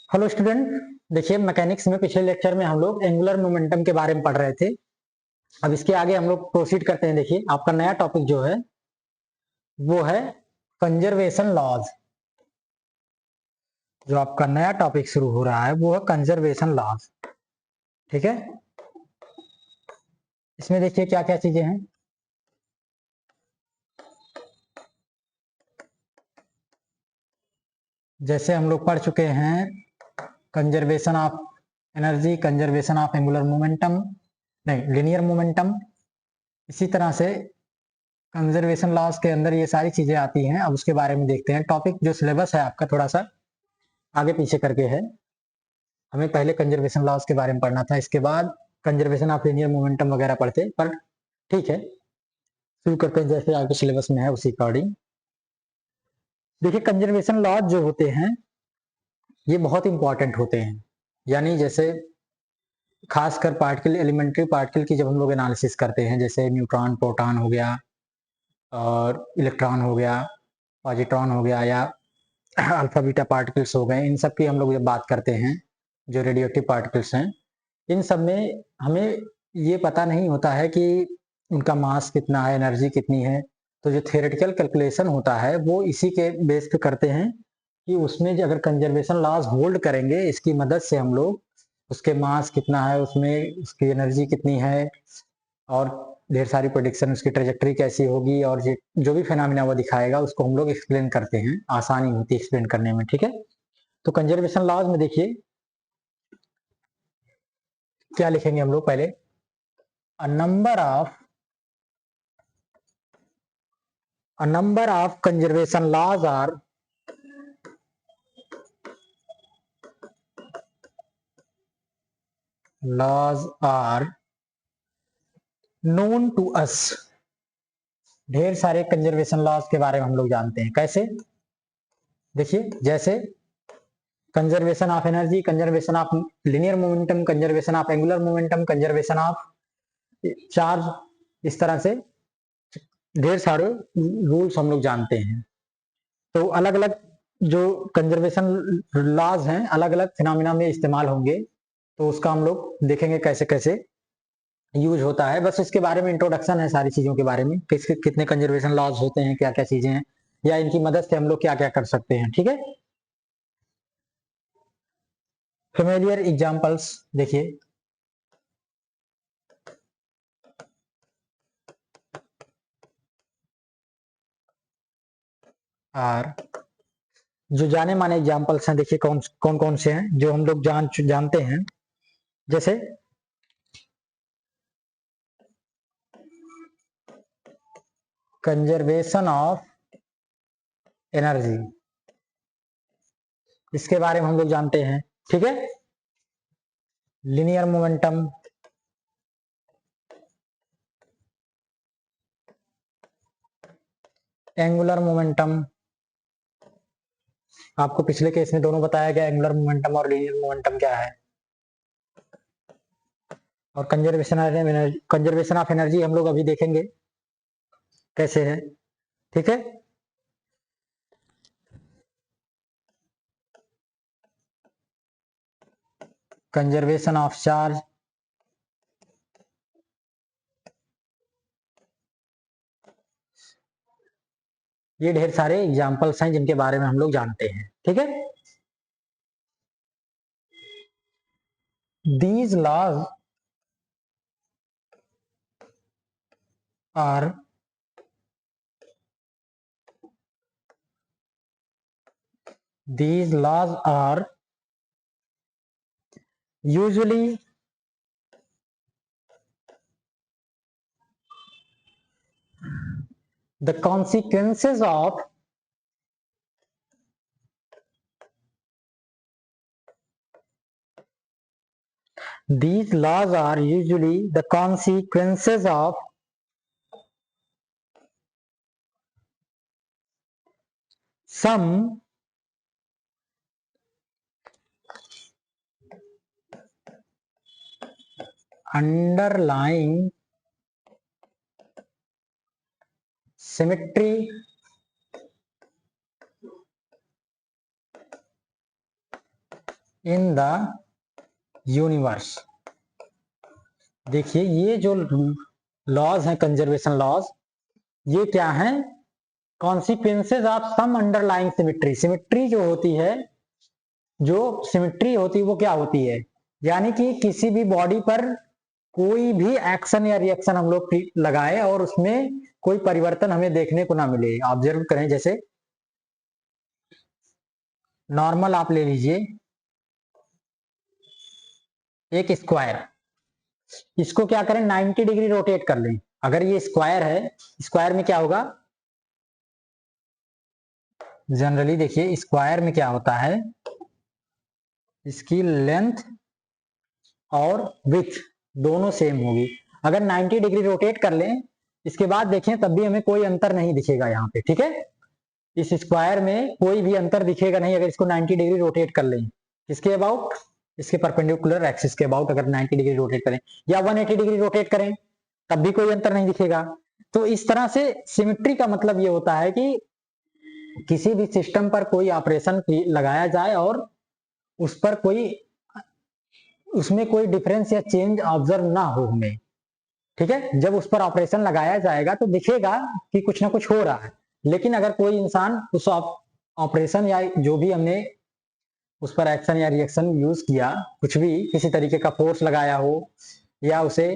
Hello student. देखिए mechanics में पिछले लेक्चर में हम लोग एंगुलर मोमेंटम के बारे में पढ़ रहे थे। अब इसके आगे हम लोग प्रोसीड करते हैं। देखिए आपका नया टॉपिक जो है वो है कंजर्वेशन लॉज। जो आपका नया टॉपिक शुरू हो रहा है वो है कंजर्वेशन लॉज। ठीक है, इसमें देखिए क्या क्या चीजें हैं। जैसे हम लोग पढ़ चुके हैं conservation of energy, conservation of angular momentum, नहीं लीनियर मोमेंटम। इसी तरह से कंजर्वेशन लॉज के अंदर ये सारी चीजें आती हैं। अब उसके बारे में देखते हैं। टॉपिक जो सिलेबस है आपका थोड़ा सा आगे पीछे करके है। हमें पहले कंजर्वेशन लॉज के बारे में पढ़ना था, इसके बाद कंजर्वेशन ऑफ लीनियर मोमेंटम वगैरह पढ़ते, पर ठीक है शुरू करते हैं जैसे आगे सिलेबस में है उसी अकॉर्डिंग। देखिए कंजर्वेशन लॉज जो होते हैं ये बहुत इंपॉर्टेंट होते हैं। यानी जैसे खासकर पार्टिकल, एलिमेंट्री पार्टिकल की जब हम लोग एनालिसिस करते हैं, जैसे न्यूट्रॉन, प्रोटॉन हो गया और इलेक्ट्रॉन हो गया, पॉजिट्रॉन हो गया, या अल्फा बीटा पार्टिकल्स हो गए, इन सब की हम लोग जब बात करते हैं, जो रेडियोएक्टिव पार्टिकल्स हैं, इन सब में हमें ये पता नहीं होता है कि उनका मास कितना है, एनर्जी कितनी है। तो जो थियोरेटिकल कैलकुलेशन होता है वो इसी के बेस पे करते हैं कि उसमें जो अगर कंजर्वेशन लॉज होल्ड करेंगे, इसकी मदद से हम लोग उसके मास कितना है, उसमें उसकी एनर्जी कितनी है, और ढेर सारी प्रेडिक्शन, उसकी ट्रेजेक्टरी कैसी होगी, और जो भी फिनोमिना वो दिखाएगा उसको हम लोग एक्सप्लेन करते हैं। आसानी होती है एक्सप्लेन करने में। ठीक है, तो कंजर्वेशन लॉज में देखिए क्या लिखेंगे हम लोग। पहले a number of conservation laws are known to us। ढेर सारे कंजर्वेशन लॉज के बारे में हम लोग जानते हैं। कैसे? देखिए जैसे conservation of energy, conservation of linear momentum, conservation of angular momentum, conservation of charge, इस तरह से ढेर सारे रूल्स हम लोग जानते हैं। तो अलग अलग जो कंजर्वेशन लॉज हैं अलग अलग फिनोमिना में इस्तेमाल होंगे, तो उसका हम लोग देखेंगे कैसे कैसे यूज होता है। बस इसके बारे में इंट्रोडक्शन है सारी चीजों के बारे में, कितने कंजर्वेशन लॉज होते हैं, क्या क्या चीजें हैं, या इनकी मदद से हम लोग क्या क्या कर सकते हैं। ठीक है, फेमिलियर एग्जांपल्स देखिए। और जो जाने माने एग्जांपल्स हैं देखिए कौन कौन कौन से हैं जो हम लोग जानते हैं। जैसे कंजर्वेशन ऑफ एनर्जी, इसके बारे में हम लोग जानते हैं। ठीक है, लिनियर मोमेंटम, एंगुलर मोमेंटम, आपको पिछले केस में दोनों बताया गया एंगुलर मोमेंटम और लीनियर मोमेंटम क्या है। और कंजर्वेशन ऑफ एनर्जी हम लोग अभी देखेंगे कैसे है। ठीक है, कंजर्वेशन ऑफ चार्ज, ये ढेर सारे एग्जांपल्स हैं जिनके बारे में हम लोग जानते हैं। ठीक है, these laws are usually the consequences of these laws are usually the consequences of some underlying symmetry in the universe. देखिए ये जो लॉज हैं, कंजर्वेशन लॉज, ये क्या हैं? Consequences of some underlying symmetry. Symmetry जो होती है, जो सिमेट्री होती है वो क्या होती है? यानी कि किसी भी बॉडी पर कोई भी एक्शन या रिएक्शन हम लोग लगाए और उसमें कोई परिवर्तन हमें देखने को ना मिले। ऑब्जर्व करें, जैसे नॉर्मल आप ले लीजिए एक स्क्वायर, इसको क्या करें, 90 डिग्री रोटेट कर लें। अगर ये स्क्वायर है, स्क्वायर में क्या होगा? जनरली देखिए स्क्वायर में क्या होता है, इसकी लेंथ और विड्थ दोनों सेम होगी। अगर 90 डिग्री रोटेट कर लें इसके बाद देखें तब भी हमें कोई अंतर नहीं दिखेगा यहाँ पे, ठीक है? इस स्क्वायर में कोई भी अंतर दिखेगा नहीं अगर इसको 90 डिग्री रोटेट कर लें। किसके अबाउट? इसके परपेंडिकुलर एक्सिस के अबाउट अगर 90 डिग्री रोटेट करें या 180 डिग्री रोटेट करें तब भी कोई अंतर नहीं दिखेगा। तो इस तरह से सिमेट्री का मतलब ये होता है कि किसी भी सिस्टम पर कोई ऑपरेशन लगाया जाए और उस पर कोई, उसमें कोई डिफरेंस या चेंज ऑब्जर्व ना हो हमें, ठीक है? जब उस पर ऑपरेशन लगाया जाएगा तो दिखेगा कि कुछ ना कुछ हो रहा है, लेकिन अगर कोई इंसान उस ऑपरेशन या जो भी हमने उस पर एक्शन या रिएक्शन यूज किया, कुछ भी किसी तरीके का फोर्स लगाया हो या उसे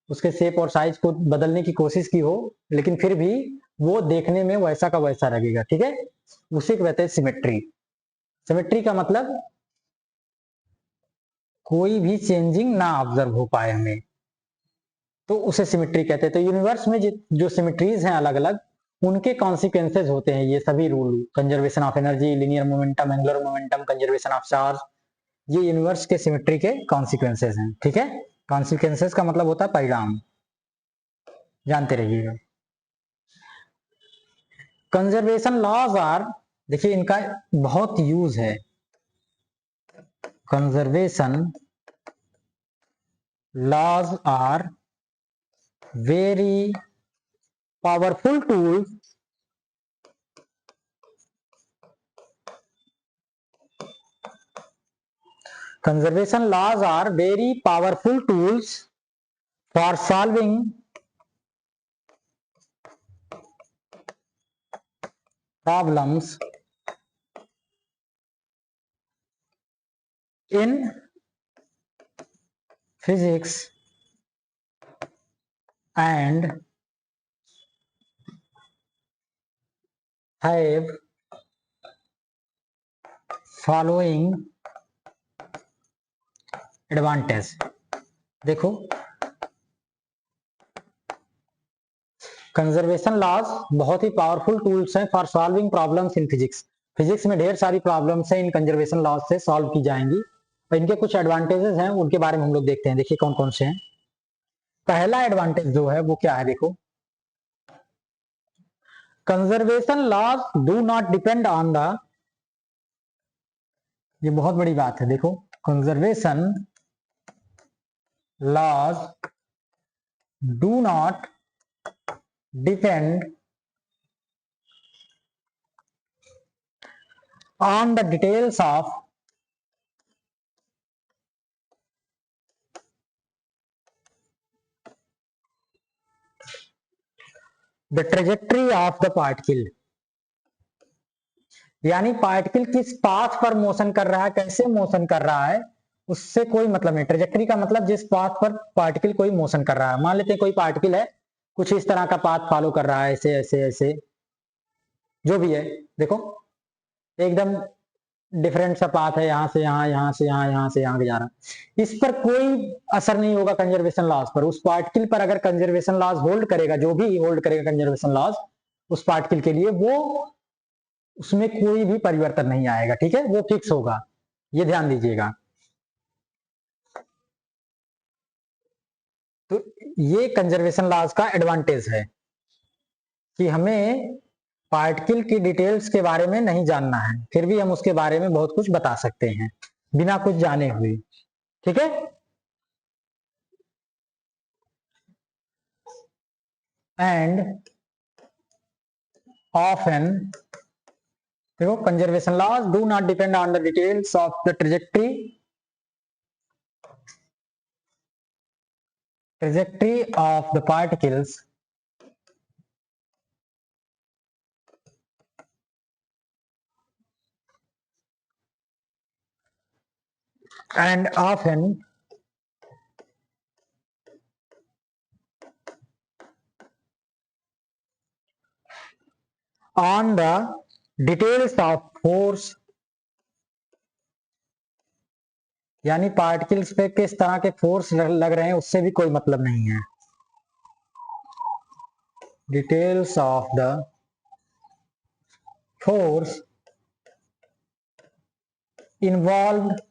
उसके शेप और साइज को बदलने की कोशिश की हो, लेकिन फिर भी वो देखने में वैसा का वैसा लगेगा, ठीक है? उसी को कहते हैं सिमेट्री। सिमेट्री का मतलब कोई भी चेंजिंग ना ऑब्जर्व हो पाए हमें, तो उसे सिमेट्री कहते हैं। तो यूनिवर्स में जो सिमेट्रीज हैं अलग अलग, उनके कॉन्सिक्वेंसेज होते हैं ये सभी rule. Conservation of energy, linear momentum, angular momentum, conservation of charge, ये यूनिवर्स के सिमेट्री के कॉन्सिक्वेंसेज हैं, ठीक है? कॉन्सिक्वेंसेज का मतलब होता है परिणाम, जानते रहिएगा। कंजर्वेशन लॉज आर, देखिए इनका बहुत यूज है। Conservation laws are very powerful tools conservation laws are very powerful tools for solving problems in physics and have following advantage। देखो कंजर्वेशन लॉज बहुत ही पावरफुल टूल्स हैं for solving problems in physics. Physics में ढेर सारी problems हैं इन conservation laws से solve की जाएंगी, और इनके कुछ एडवांटेजेस हैं, उनके बारे में हम लोग देखते हैं। देखिए कौन कौन से हैं। पहला एडवांटेज जो है वो क्या है, देखो conservation laws do not depend on the, ये बहुत बड़ी बात है, देखो conservation laws do not depend on the details of the trajectory of the particle. यानी पार्टिकल किस पाथ पर मोशन कर रहा है, कैसे मोशन कर रहा है, उससे कोई मतलब नहीं। ट्रेजेक्टरी का मतलब जिस पाथ पर पार्टिकल कोई मोशन कर रहा है। मान लेते हैं कोई पार्टिकल है, कुछ इस तरह का पाथ फॉलो कर रहा है, ऐसे ऐसे ऐसे जो भी है, देखो एकदम डिफरेंट सा पाथ है, यहां से यहां, यहां से यहां, यहां से यहां जा रहा है। इस पर कोई असर नहीं होगा कंजर्वेशन लॉज पर। उस पार्टिकल पर अगर कंजर्वेशन लॉज होल्ड करेगा, जो भी होल्ड करेगा कंजर्वेशन लॉज उस पार्टिकल के लिए, वो उसमें कोई भी परिवर्तन नहीं आएगा, ठीक है? वो फिक्स होगा, ये ध्यान दीजिएगा। तो ये कंजर्वेशन लॉज का एडवांटेज है कि हमें पार्टिकल की डिटेल्स के बारे में नहीं जानना है, फिर भी हम उसके बारे में बहुत कुछ बता सकते हैं बिना कुछ जाने हुए, ठीक है? एंड ऑफन देखो, conservation laws do not depend on the details of the trajectory of the particles and often on the details of force, यानी पार्टिकल्स पे किस तरह के फोर्स लग रहे हैं उससे भी कोई मतलब नहीं है। Details of the force involved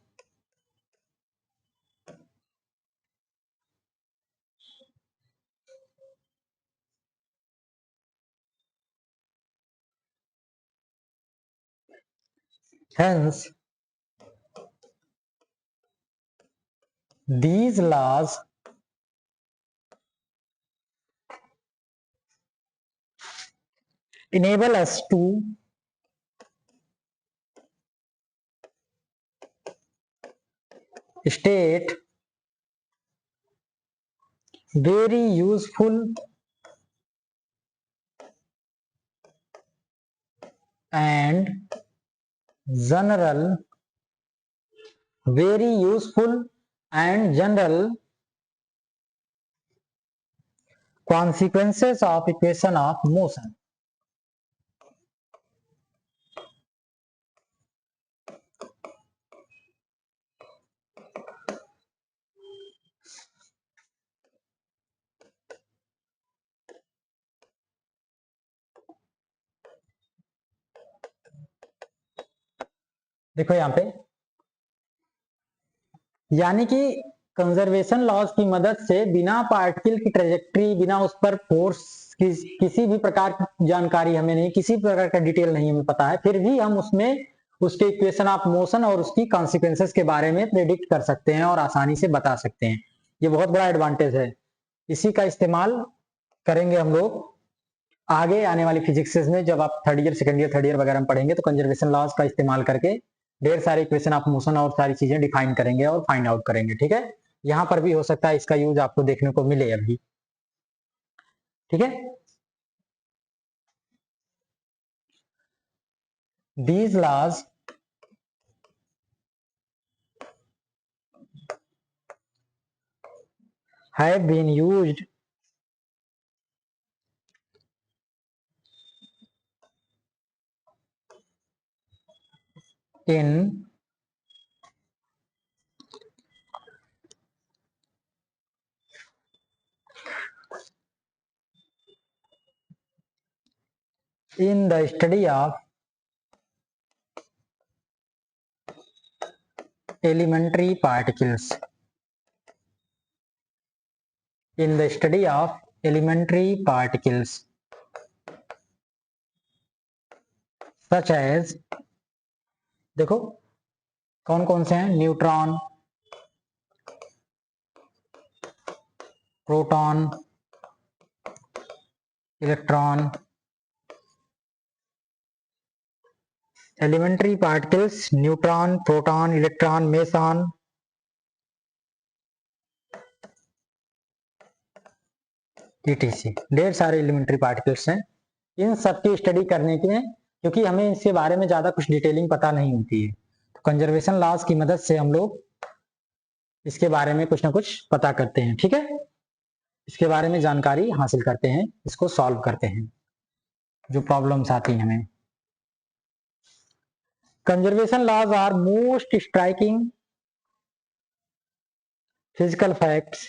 hence these laws enable us to state very useful and general consequences of equation of motion। देखो यहां पे, यानी कि कंजर्वेशन लॉज की मदद से बिना पार्टिकल की ट्रेजेक्ट्री, बिना उस पर फोर्स की किसी भी प्रकार की जानकारी हमें नहीं, किसी प्रकार का डिटेल नहीं हमें पता है, फिर भी हम उसमें उसके इक्वेशन ऑफ मोशन और उसकी कॉन्सिक्वेंसेस के बारे में प्रेडिक्ट कर सकते हैं और आसानी से बता सकते हैं। ये बहुत बड़ा एडवांटेज है। इसी का इस्तेमाल करेंगे हम लोग आगे आने वाली फिजिक्स में, जब आप third year, second year, third year वगैरह में पढ़ेंगे तो कंजर्वेशन लॉज का इस्तेमाल करके ढेर सारे इक्वेशन ऑफ मोशन और सारी चीजें डिफाइन करेंगे और फाइंड आउट करेंगे। ठीक है, यहां पर भी हो सकता है इसका यूज आपको देखने को मिले अभी। ठीक है, these laws have been used in the study of elementary particles, in the study of elementary particles such as, देखो कौन कौन से हैं, neutron, proton, electron. Elementary particles neutron, proton, electron, meson, etc, ढेर सारे एलिमेंट्री पार्टिकल्स हैं। इन सब की स्टडी करने के, क्योंकि हमें इसके बारे में ज्यादा कुछ डिटेलिंग पता नहीं होती है, तो कंजर्वेशन लॉज की मदद से हम लोग इसके बारे में कुछ ना कुछ पता करते हैं। ठीक है, इसके बारे में जानकारी हासिल करते हैं, इसको सॉल्व करते हैं जो प्रॉब्लम्स आती हैं हमें। Conservation laws are most striking physical facts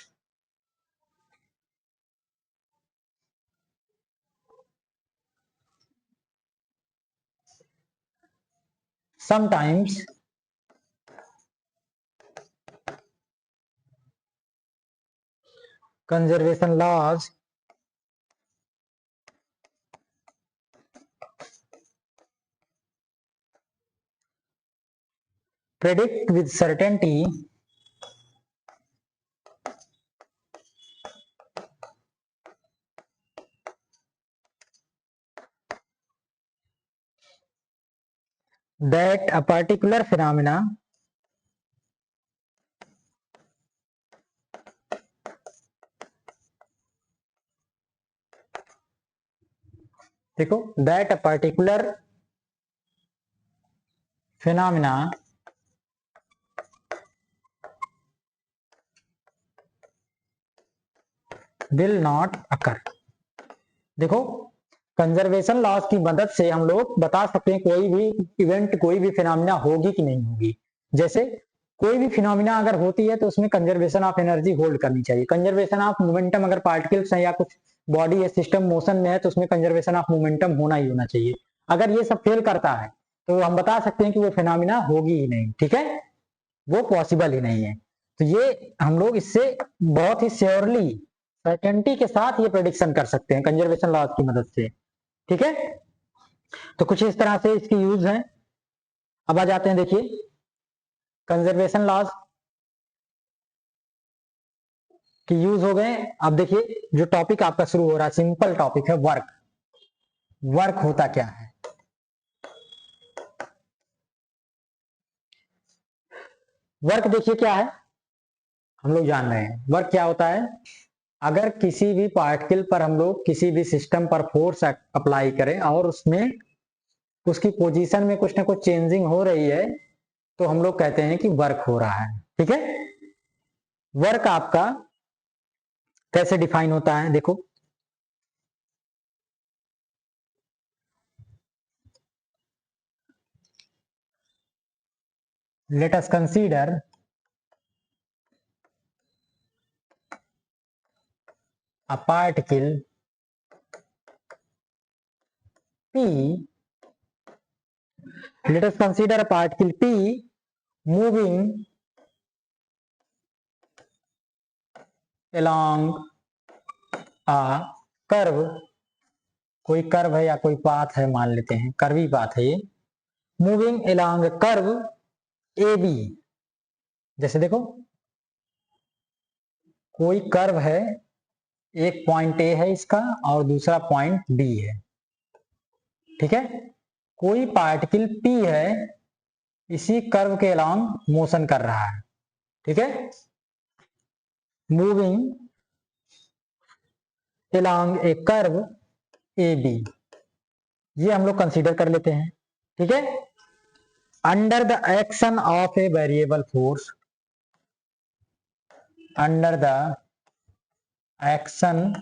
sometimes conservation laws predict with certainty that a particular phenomena देखो that a particular phenomena will not occur। देखो कंजर्वेशन लॉज की मदद से हम लोग बता सकते हैं कोई भी इवेंट, कोई भी फिनोमिना होगी कि नहीं होगी। जैसे कोई भी फिनोमिना अगर होती है तो उसमें कंजर्वेशन ऑफ एनर्जी होल्ड करनी चाहिए। कंजर्वेशन ऑफ मोमेंटम, अगर पार्टिकल्स है या कुछ बॉडी या सिस्टम मोशन में है तो उसमें कंजर्वेशन ऑफ मोमेंटम होना ही होना चाहिए। अगर ये सब फेल करता है तो हम बता सकते हैं कि वो फिनोमिना होगी ही नहीं, ठीक है, वो पॉसिबल ही नहीं है। तो ये हम लोग इससे बहुत ही श्योरली, सर्टेनिटी के साथ ये प्रेडिक्शन कर सकते हैं कंजर्वेशन लॉज की मदद से, ठीक है। तो कुछ इस तरह से इसकी यूज है। अब आ जाते हैं, देखिए कंजर्वेशन लॉज की यूज हो गए। अब देखिए जो टॉपिक आपका शुरू हो रहा है, सिंपल टॉपिक है वर्क। वर्क होता क्या है? वर्क देखिए क्या है, हम लोग जान रहे हैं वर्क क्या होता है। अगर किसी भी पार्टिकल पर हम लोग किसी भी सिस्टम पर फोर्स अप्लाई करें और उसमें उसकी पोजीशन में कुछ ना कुछ चेंजिंग हो रही है तो हम लोग कहते हैं कि वर्क हो रहा है, ठीक है। वर्क आपका कैसे डिफाइन होता है, देखो let us consider a particle P, let us consider a particle P moving along a curve, कोई कर्व है या कोई पाथ है, मान लेते हैं कर्वी पाथ है ये, moving along curve A B. जैसे देखो कोई कर्व है, एक पॉइंट ए है इसका और दूसरा पॉइंट बी है, ठीक है। कोई पार्टिकल पी है, इसी कर्व के अलॉन्ग मोशन कर रहा है, ठीक है, moving along a curve A B, ये हम लोग कंसीडर कर लेते हैं, ठीक है। Under the action of a variable force, under the action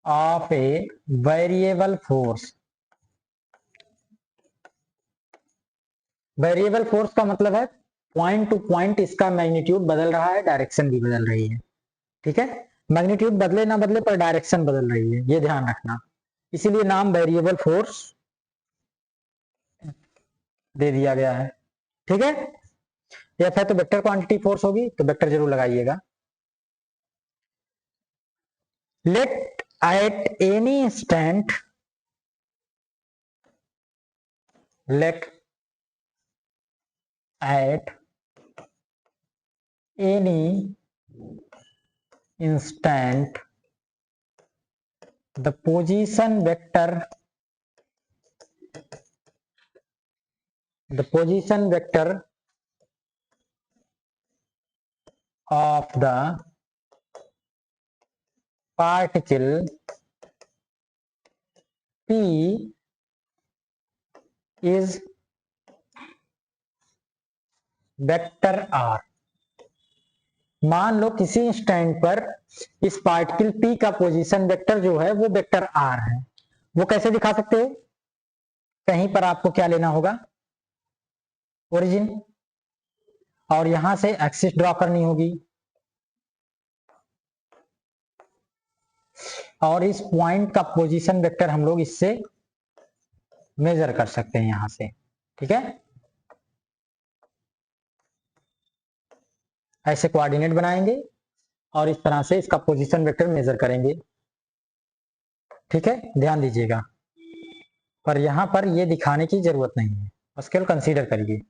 of a variable force. Variable force का मतलब है पॉइंट टू पॉइंट इसका मैग्नीट्यूड बदल रहा है, डायरेक्शन भी बदल रही है, ठीक है। मैग्नीट्यूड बदले ना बदले पर डायरेक्शन बदल रही है, ये ध्यान रखना, इसीलिए नाम वेरिएबल फोर्स दे दिया गया है, ठीक है। एफ है तो वेक्टर क्वांटिटी फोर्स होगी, तो वेक्टर जरूर लगाइएगा। Let at any instant, let at any instant the position vector of the particle P is vector R। मान लो किसी इंस्टेंट पर इस पार्टिकल P का पोजीशन वेक्टर जो है वो वेक्टर R है। वो कैसे दिखा सकते हो? कहीं पर आपको क्या लेना होगा, ओरिजिन, और यहां से एक्सिस ड्रॉ करनी होगी और इस पॉइंट का पोजीशन वेक्टर हम लोग इससे मेजर कर सकते हैं यहां से, ठीक है। ऐसे कोऑर्डिनेट बनाएंगे और इस तरह से इसका पोजीशन वेक्टर मेजर करेंगे, ठीक है, ध्यान दीजिएगा। पर यहां पर ये दिखाने की जरूरत नहीं है, बस केवल कंसीडर करिए।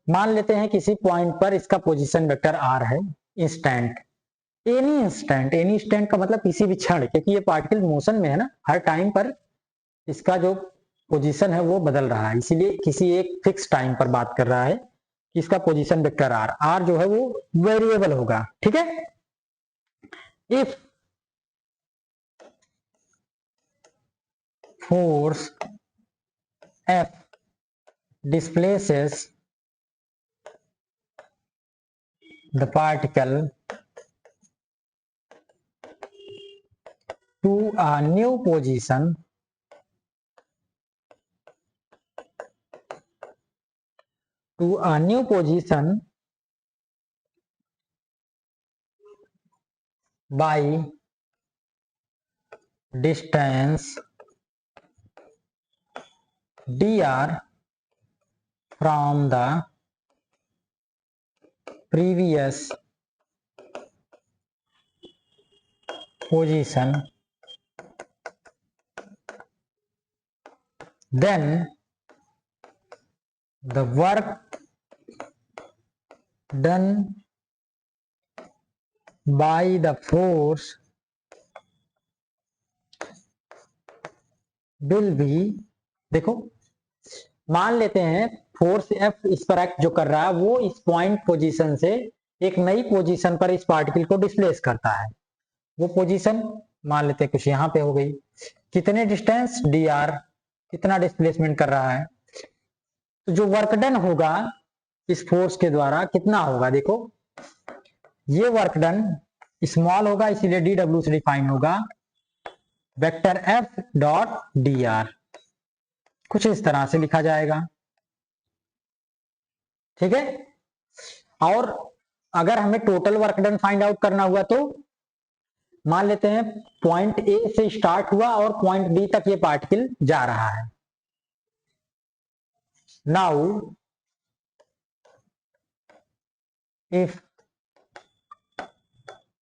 मान लेते हैं किसी पॉइंट पर इसका पोजीशन वेक्टर आर है इंस्टेंट, एनी इंस्टेंट का मतलब किसी भी क्षण, क्योंकि ये पार्टिकल मोशन में है ना, हर टाइम पर इसका जो पोजीशन है वो बदल रहा है, इसीलिए किसी एक फिक्स टाइम पर बात कर रहा है कि इसका पोजीशन वेक्टर आर जो है वो वेरिएबल होगा। ठीक है, if force F displaces the particle to a new position by distance dr from the previous position, then the work done by the force will be, देखो मान लेते हैं फोर्स F इस पर एक्ट जो कर रहा है वो इस पॉइंट पोजीशन से एक नई पोजीशन पर इस पार्टिकल को डिस्प्लेस करता है। वो पोजीशन मान लेते हैं कुछ यहाँ पे हो गई, कितने डिस्टेंस dr, कितना डिस्प्लेसमेंट कर रहा है, तो जो वर्क डन होगा इस फोर्स के द्वारा कितना होगा, देखो ये वर्क डन स्मॉल होगा इसीलिए dw से डिफाइन होगा वेक्टर F डॉट dr, कुछ इस तरह से लिखा जाएगा। ठीक है, और अगर हमें total work done find out करना हुआ तो मान लेते हैं पॉइंट ए से स्टार्ट हुआ और पॉइंट बी तक ये पार्टिकल जा रहा है। Now if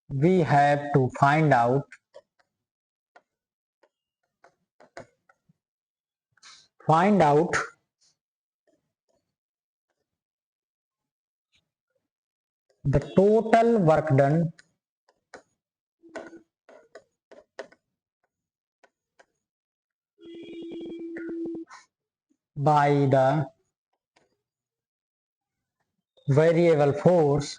we have to find out the total work done by the variable force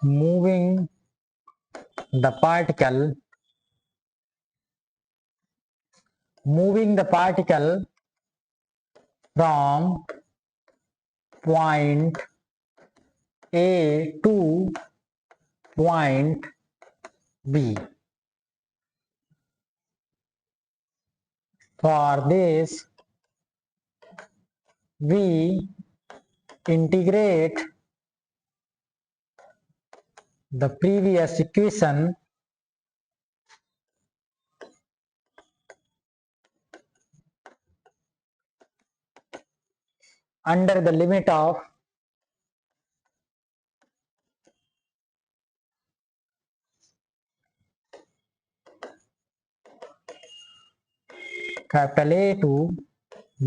moving the particle from point A to point B. For this, we integrate the previous equation under the limit of capital A to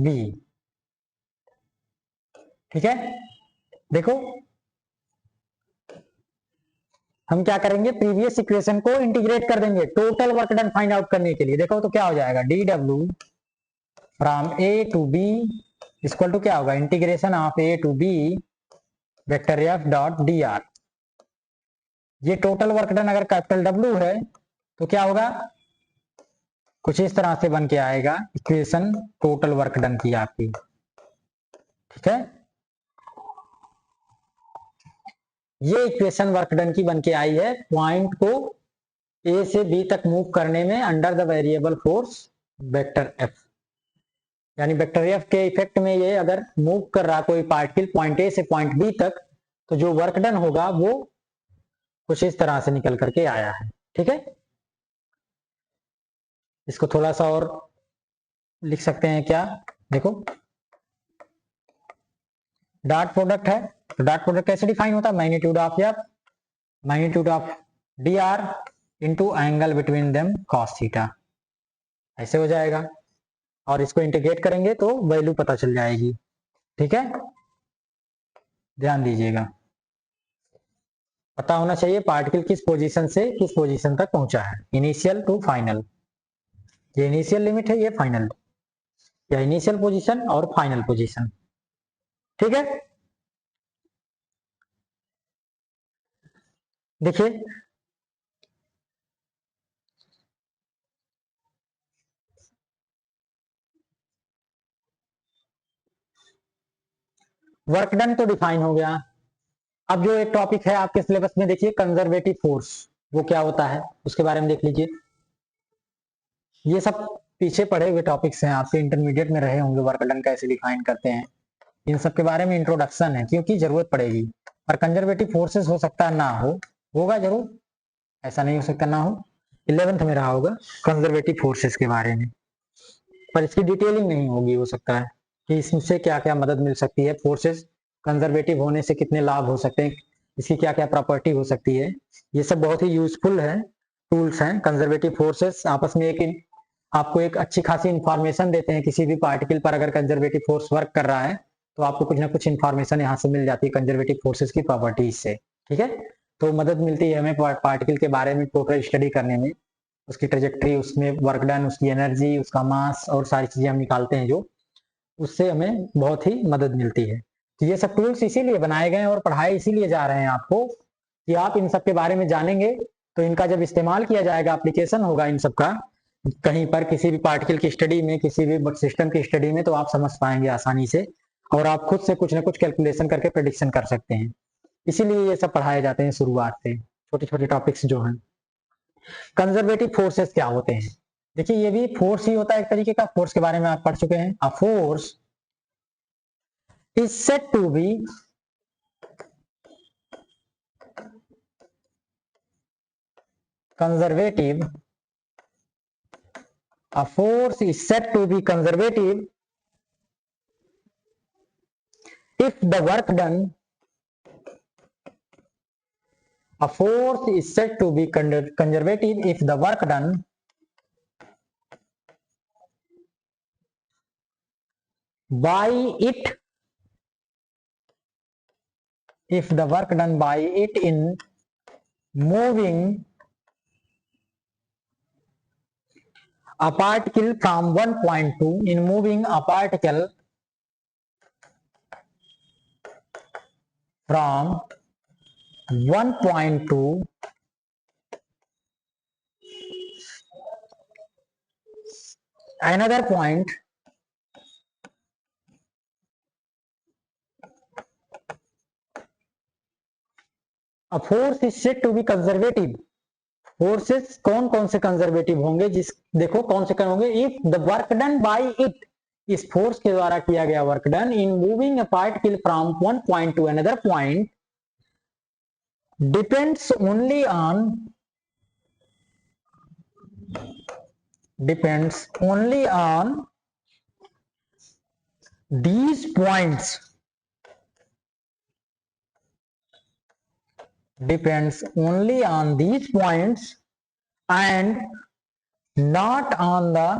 B। ठीक है, देखो हम क्या करेंगे, previous equation को integrate कर देंगे total work done find out करने के लिए। देखो तो क्या हो जाएगा, dw from A to B equal to क्या होगा, integration of A to B vector F dot dr। ये टोटल वर्क डन अगर कैपिटल W है तो क्या होगा, कुछ इस तरह से बन के आएगा इक्वेशन टोटल वर्क डन की आपकी। ठीक है, ये इक्वेशन वर्क डन की बन के आई है पॉइंट को ए से बी तक मूव करने में under the variable force vector F. यानी वेक्टर एफ के इफेक्ट में ये अगर मूव कर रहा कोई पार्टिकल पॉइंट ए से पॉइंट बी तक तो जो वर्क डन होगा वो कुछ इस तरह से निकल करके आया है। ठीक है, इसको थोड़ा सा और लिख सकते हैं क्या, देखो डॉट प्रोडक्ट है तो डॉट प्रोडक्ट कैसे डिफाइन होता है, magnitude of D R into angle between them cos theta, ऐसे हो जाएगा। और इसको इंटीग्रेट करेंगे तो वैल्यू पता चल जाएगी। ठीक है, ध्यान दीजिएगा, पता होना चाहिए पार्टिकल किस पोजीशन से किस पोजीशन तक पहुंचा है, इनिशियल टू फाइनल। ये इनिशियल लिमिट है, ये फाइनल, या इनिशियल पोजीशन और फाइनल पोजीशन। ठीक है, देखिए वर्क डन तो डिफाइन हो गया। अब जो एक टॉपिक है आपके सिलेबस में, देखिए कंजर्वेटिव फोर्स, वो क्या होता है उसके बारे में देख लीजिए। ये सब पीछे पढ़े हुए टॉपिक्स हैं, आपके इंटरमीडिएट में रहे होंगे, वर्क डन कैसे डिफाइन करते हैं, इन सब के बारे में इंट्रोडक्शन है, क्योंकि जरूरत पड़ेगी। और कंजर्वेटिव फोर्सेस हो सकता है ना हो, होगा जरूर, ऐसा नहीं हो सकता ना हो, 11th में रहा होगा कंजर्वेटिव फोर्सेस के बारे में, पर इसकी डिटेलिंग नहीं होगी, हो सकता है कि इससे क्या क्या मदद मिल सकती है, फोर्सेस कंजर्वेटिव होने से कितने लाभ हो सकते हैं, इसकी क्या क्या प्रॉपर्टी हो सकती है, ये सब बहुत ही यूजफुल है, टूल्स हैं। कंजर्वेटिव फोर्सेस आपस में आपको एक अच्छी खासी इंफॉर्मेशन देते हैं। किसी भी पार्टिकल पर अगर कंजर्वेटिव फोर्स वर्क कर रहा है तो आपको कुछ ना कुछ इंफॉर्मेशन यहाँ से मिल जाती है कंजर्वेटिव फोर्सेस की प्रॉपर्टीज से। ठीक है, तो मदद मिलती है हमें पार्टिकल के बारे में टोटल स्टडी करने में, उसकी ट्रेजेक्ट्री, उसमें वर्क डन, उसकी एनर्जी, उसका मास और सारी चीजें हम निकालते हैं, जो उससे हमें बहुत ही मदद मिलती है। तो ये सब टूल्स इसीलिए बनाए गए और पढ़ाए इसीलिए जा रहे हैं आपको, कि आप इन सब के बारे में जानेंगे तो इनका जब इस्तेमाल किया जाएगा, एप्लीकेशन होगा इन सब का कहीं पर, किसी भी पार्टिकल की स्टडी में, किसी भी सिस्टम की स्टडी में, तो आप समझ पाएंगे आसानी से, और आप खुद से कुछ ना कुछ कैलकुलेशन करके प्रेडिक्शन कर सकते हैं। इसीलिए ये सब पढ़ाए जाते हैं शुरुआत से, छोटे छोटे टॉपिक्स जो हैं। कंजर्वेटिव फोर्सेस क्या होते हैं, देखिए ये भी फोर्स ही होता है एक तरीके का, फोर्स के बारे में आप पढ़ चुके हैं। A force is said to be conservative. A force is said to be conservative if the work done. A force is said to be conservative if the work done by it, if the work done by it in moving a particle from one point to, in moving a particle from one point to another point, a force is said to be conservative. Forces कौन कौन से conservative होंगे, जिस देखो कौन से होंगे, if the work done bye it, इस फोर्स के द्वारा किया गया work done, in moving a particle from one point two another point, depends only on these points, depends only on these points and not on the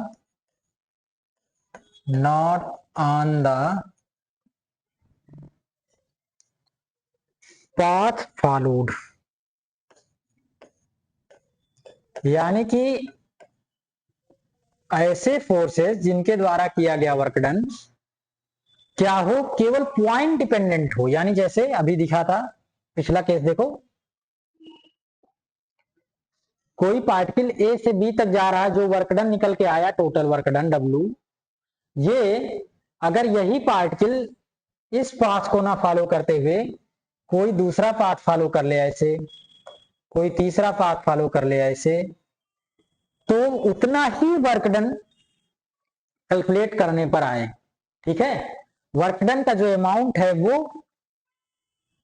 path followed। यानी कि ऐसे forces जिनके द्वारा किया गया वर्क डन क्या हो, केवल पॉइंट डिपेंडेंट हो। यानी जैसे अभी दिखा था पिछला केस, देखो कोई पार्टिकल ए से बी तक जा रहा है, जो वर्क डन निकल के आया, टोटल वर्क डन W, ये अगर यही पार्टिकल इस पाथ को ना फॉलो करते हुए कोई दूसरा पाथ फॉलो कर ले, ऐसे कोई तीसरा पाथ फॉलो कर ले ऐसे, तो उतना ही वर्क डन कैलकुलेट करने पर आए। ठीक है, वर्क डन का जो अमाउंट है वो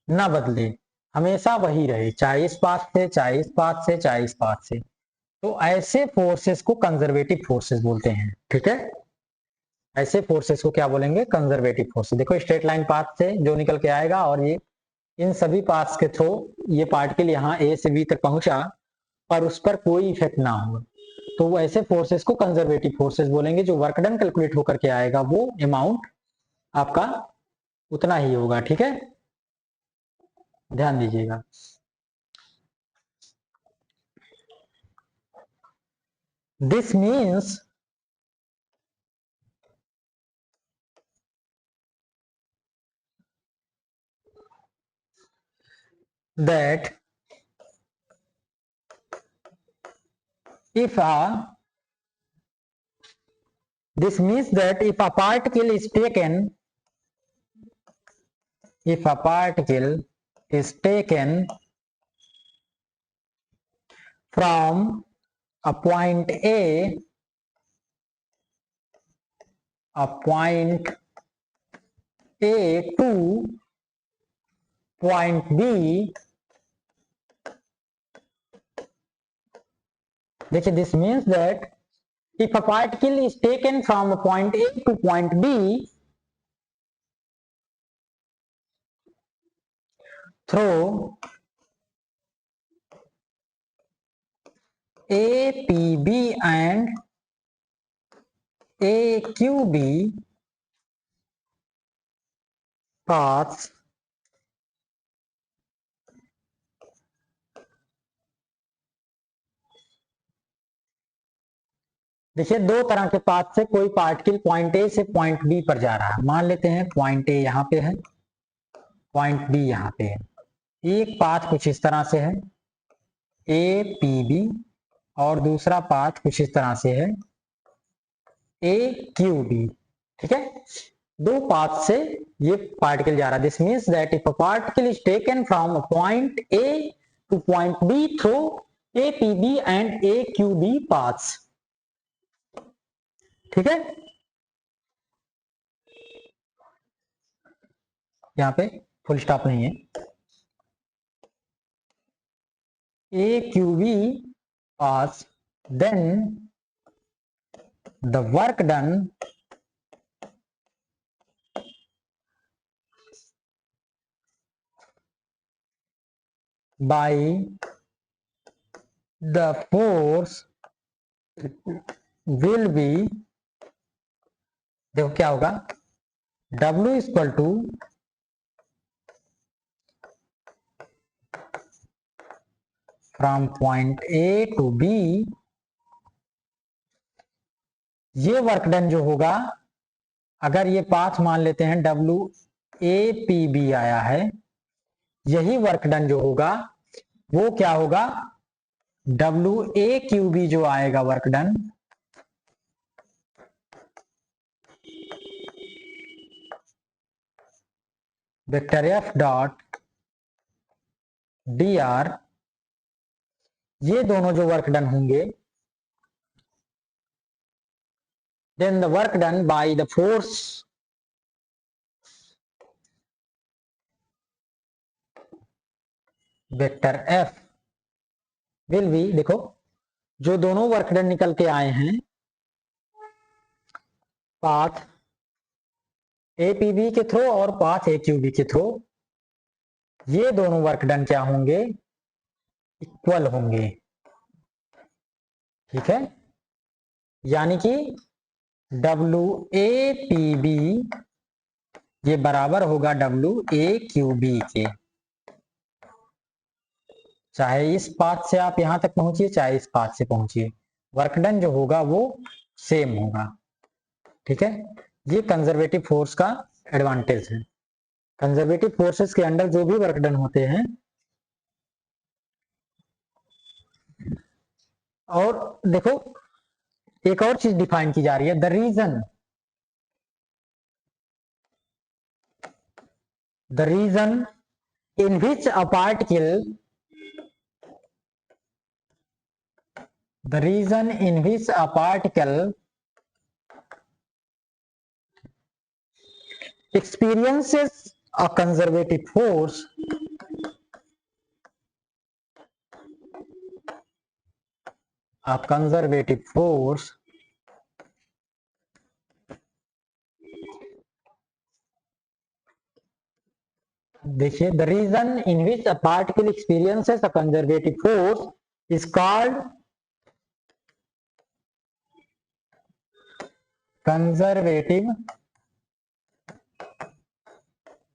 ना बदले, हमेशा वही रहे, चाहे इस पाथ से, चाहे इस पाथ से, चाहे इस पाथ से। तो ऐसे फोर्सेस को कंजर्वेटिव फोर्सेस बोलते हैं। ठीक है, ऐसे फोर्सेस को क्या बोलेंगे, कंजर्वेटिव फोर्सेस। देखो स्ट्रेट लाइन पाथ से जो निकल के आएगा, और ये इन सभी पाथ्स के थ्रू ये पार्टिकल यहाँ ए से बी तक पहुंचा, पर उस पर कोई इफेक्ट ना हो, तो वो ऐसे फोर्सेस को कंजर्वेटिव फोर्सेस बोलेंगे। जो वर्क डन कैलकुलेट होकर के आएगा वो अमाउंट आपका उतना ही होगा। ठीक है, ध्यान दीजिएगा। This means that if a this means that if a particle is taken from a point A to point B, देखिए this means that if a particle is taken from a point A to point B through APB and AQB paths, देखिए दो तरह के path से कोई particle point A से point B पर जा रहा है। मान लेते हैं पॉइंट ए यहाँ पे है, पॉइंट बी यहाँ पे है। एक पाथ कुछ इस तरह से है ए पी बी, और दूसरा पाथ कुछ इस तरह से है ए क्यू बी। ठीक है, दो पाथ से ये पार्टिकल जा रहा है। This means that if a particle is taken from a point A to point B through A P B and A Q B paths. ठीक है, यहाँ पे फुल स्टॉप नहीं है। A Q B paths, then the work done by the force will be, देखो क्या होगा, W equal to from point A to B, ये वर्क डन जो होगा, अगर ये पाथ मान लेते हैं W ए पी बी आया है, यही वर्क डन जो होगा वो क्या होगा, W ए क्यू बी जो आएगा work done, vector F dot D are, ये दोनों जो वर्क डन होंगे, then the work done by the force vector F will be, देखो जो दोनों वर्क डन निकल के आए हैं पाथ ए पी बी के थ्रू और पाथ ए क्यू बी के थ्रू, ये दोनों वर्क डन क्या होंगे, इक्वल होंगे। ठीक है, यानी कि डब्ल्यू ए पी बी ये बराबर होगा डब्ल्यू ए क्यू बी के, चाहे इस पाथ से आप यहां तक पहुंचिए चाहे इस पाथ से पहुंचिए, वर्क डन जो होगा वो सेम होगा। ठीक है, ये कंजर्वेटिव फोर्स का एडवांटेज है। कंजर्वेटिव फोर्सेस के अंडर जो भी वर्क डन होते हैं, और देखो एक और चीज डिफाइन की जा रही है, the region in which a particle experiences a conservative force देखिए, the region in which a particle experiences a conservative force is called conservative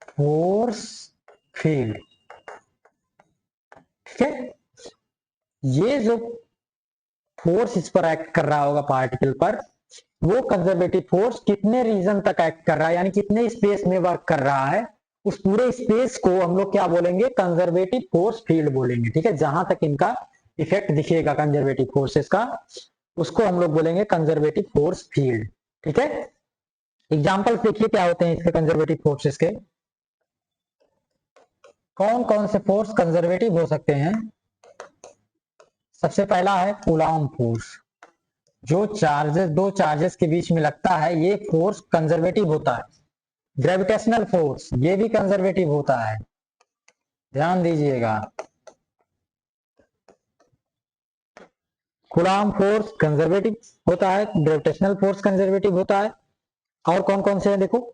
force field. ठीक है। ये जो फोर्स इस पर एक्ट कर रहा होगा पार्टिकल पर, वो कंजर्वेटिव फोर्स कितने रीजन तक एक्ट कर रहा है, यानी कितने स्पेस में वर्क कर रहा है, उस पूरे स्पेस को हम लोग क्या बोलेंगे, कंजर्वेटिव फोर्स फील्ड बोलेंगे। ठीक है, जहां तक इनका इफेक्ट दिखेगा कंजर्वेटिव फोर्सेस का, उसको हम लोग बोलेंगे कंजर्वेटिव फोर्स फील्ड। ठीक है, एग्जाम्पल देखिए क्या होते हैं इसके कंजर्वेटिव फोर्सेस के। कौन कौन से फोर्स कंजर्वेटिव हो सकते हैं? सबसे पहला है कूलॉम फोर्स। जो चार्जेस, दो चार्जेस के बीच में लगता है, ये फोर्स कंजर्वेटिव होता है। ग्रेविटेशनल फोर्स, ये भी कंजर्वेटिव होता है, ध्यान दीजिएगा। कूलॉम फोर्स कंजर्वेटिव होता है, ग्रेविटेशनल फोर्स कंजर्वेटिव होता है। और कौन कौन से हैं देखो।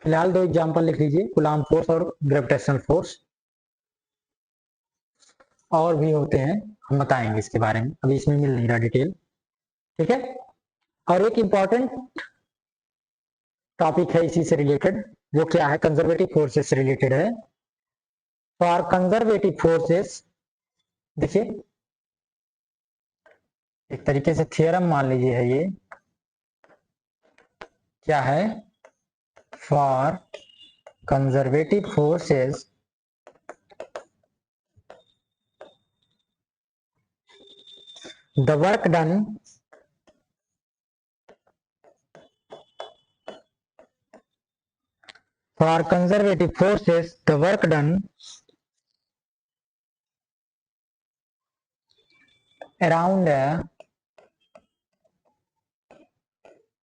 फिलहाल दो एग्जांपल लिख लीजिए, कूलॉम फोर्स और ग्रेविटेशनल फोर्स। और भी होते हैं, हम बताएंगे इसके बारे में, अभी इसमें मिल नहीं रहा डिटेल। ठीक है, और एक इंपॉर्टेंट टॉपिक है इसी से रिलेटेड, वो क्या है, कंजर्वेटिव फोर्सेस से रिलेटेड है। फॉर कंजर्वेटिव फोर्सेस, देखिए एक तरीके से थियरम मान लीजिए है ये, क्या है, for conservative forces the work done for conservative forces, the work done around a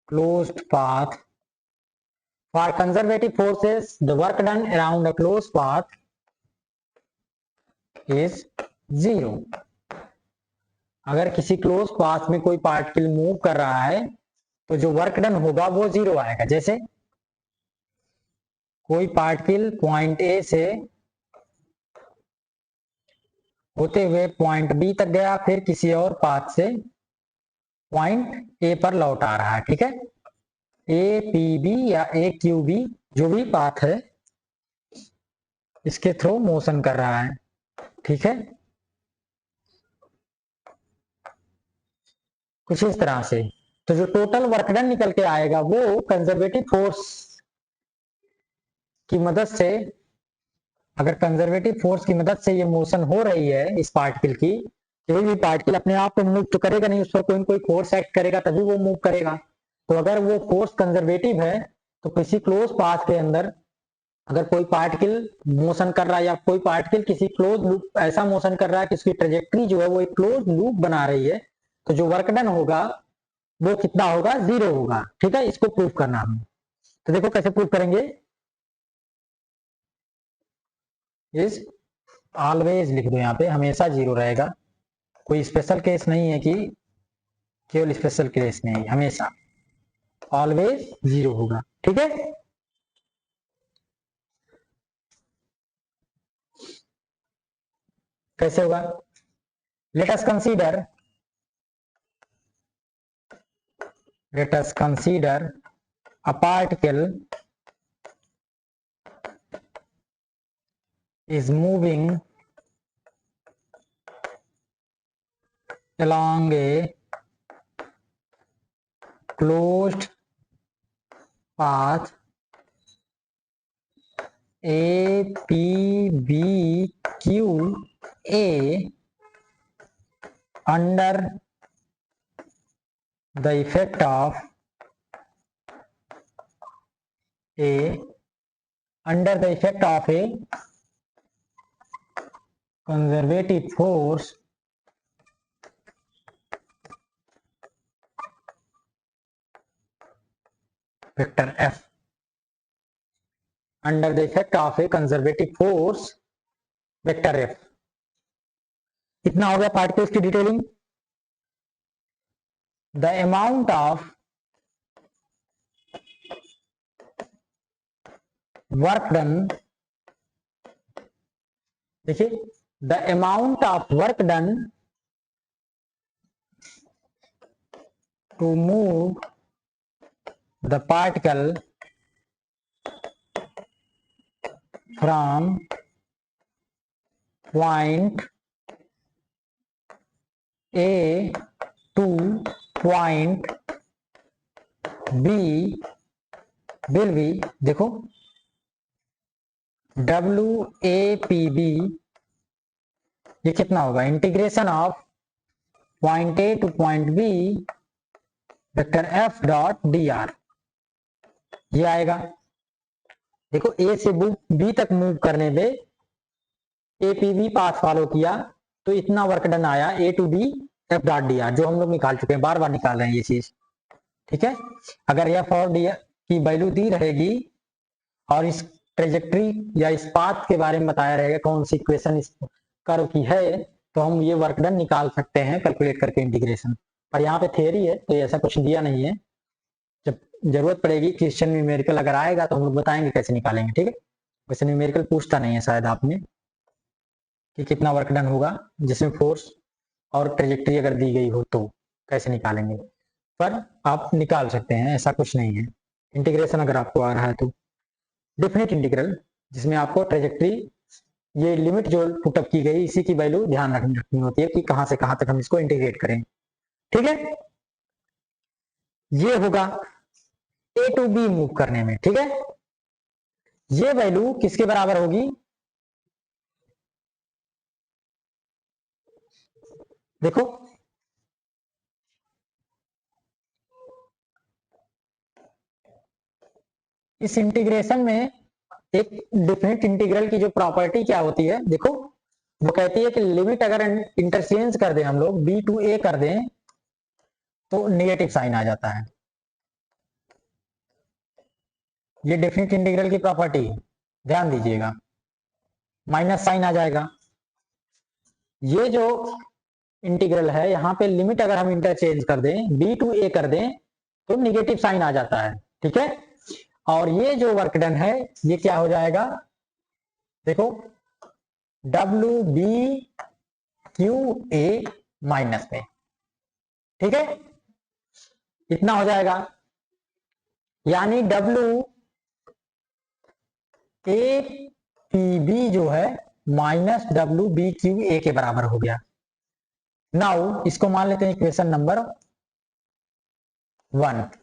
closed path, for conservative forces the work done around a closed path is zero। अगर किसी क्लोज पाथ में कोई पार्टिकल मूव कर रहा है तो जो work done होगा वो जीरो आएगा। जैसे कोई पार्टिकल पॉइंट ए से होते हुए पॉइंट बी तक गया, फिर किसी और पाथ से पॉइंट ए पर लौट आ रहा है। ठीक है, ए पी बी या ए क्यू बी जो भी पाथ है, इसके थ्रू मोशन कर रहा है। ठीक है, कुछ इस तरह से। तो जो टोटल वर्क डन निकल के आएगा वो कंजर्वेटिव फोर्स की मदद से, अगर कंजर्वेटिव फोर्स की मदद से ये मोशन हो रही है इस पार्टिकल की, कोई भी पार्टिकल अपने आप तो मूव तो करेगा नहीं, उस पर कोई न कोई फोर्स एक्ट करेगा तभी वो मूव करेगा। तो अगर वो फोर्स कंजर्वेटिव है तो किसी क्लोज पाथ के अंदर अगर कोई पार्टिकल मोशन कर रहा है, या कोई पार्टिकल किसी क्लोज लूप ऐसा मोशन कर रहा है कि उसकी ट्रेजेक्ट्री जो है वो एक क्लोज लूप बना रही है, तो जो वर्क डन होगा वो कितना होगा, जीरो होगा। ठीक है, इसको प्रूव करना हमें। तो देखो कैसे प्रूव करेंगे। इज ऑलवेज लिख दो, यहाँ पे हमेशा जीरो रहेगा। कोई स्पेशल केस नहीं है कि केवल स्पेशल केस नहीं, हमेशा ऑलवेज जीरो होगा। ठीक है, कैसे होगा, let us consider a particle is moving along a closed path A P B Q A under the effect of a conservative force vector F under the effect of a conservative force vector F. इतना हो गया particles की detailing. The amount of work done, देखिए the amount of work done to move the particle from point A to point B will be, देखो WAPB ये कितना होगा, integration of point A to point B vector F dot dr, ये आएगा। देखो ए से B तक मूव करने में APB पाथ फॉलो किया तो इतना वर्क डन आया A to B F dot dr, जो हम लोग निकाल चुके हैं, बार बार निकाल रहे हैं ये चीज, ठीक है। अगर F और D की वैल्यू दी रहेगी और इस ट्रेजेक्ट्री या इस पाथ के बारे में बताया रहेगा कौन सी इक्वेशन इस कर्व की है, तो हम ये वर्क डन निकाल सकते हैं कैलकुलेट करके इंटीग्रेशन। पर यहाँ पे थ्योरी है तो ऐसा कुछ दिया नहीं है, जब जरूरत पड़ेगी क्वेश्चन न्यूमेरिकल अगर आएगा तो हम लोग बताएंगे कैसे निकालेंगे, ठीक है। वैसे न्यूमेरिकल पूछता नहीं है शायद आपने कि कितना वर्क डन होगा जिसमें फोर्स और ट्रेजेक्ट्री अगर दी गई हो तो कैसे निकालेंगे, पर आप निकाल सकते हैं, ऐसा कुछ नहीं है। इंटीग्रेशन अगर आपको आ रहा है तो डेफिनेट इंटीग्रल, जिसमें आपको ट्रेजेक्ट्री ये लिमिट जो पुटअप की गई इसी की वैल्यू ध्यान रखनी होती है कि कहां से कहां तक हम इसको इंटीग्रेट करें, ठीक है। ये होगा ए टू बी मूव करने में, ठीक है। ये वैल्यू किसके बराबर होगी, देखो इस इंटीग्रेशन में एक डेफिनेट इंटीग्रल की जो प्रॉपर्टी क्या होती है, देखो वो कहती है कि लिमिट अगर इंटरचेंज कर दें हम लोग b टू a कर दें तो नेगेटिव साइन आ जाता है। ये डेफिनेट इंटीग्रल की प्रॉपर्टी है, ध्यान दीजिएगा, माइनस साइन आ जाएगा। ये जो इंटीग्रल है यहाँ पे लिमिट अगर हम इंटरचेंज कर दें b टू a कर दें तो नेगेटिव साइन आ जाता है, ठीक है। और ये जो वर्क डन है ये क्या हो जाएगा, देखो WBQA माइनस में, ठीक है, इतना हो जाएगा। यानी WAPB जो है माइनस WBQA के बराबर हो गया। नाउ इसको मान लेते हैं equation number 1।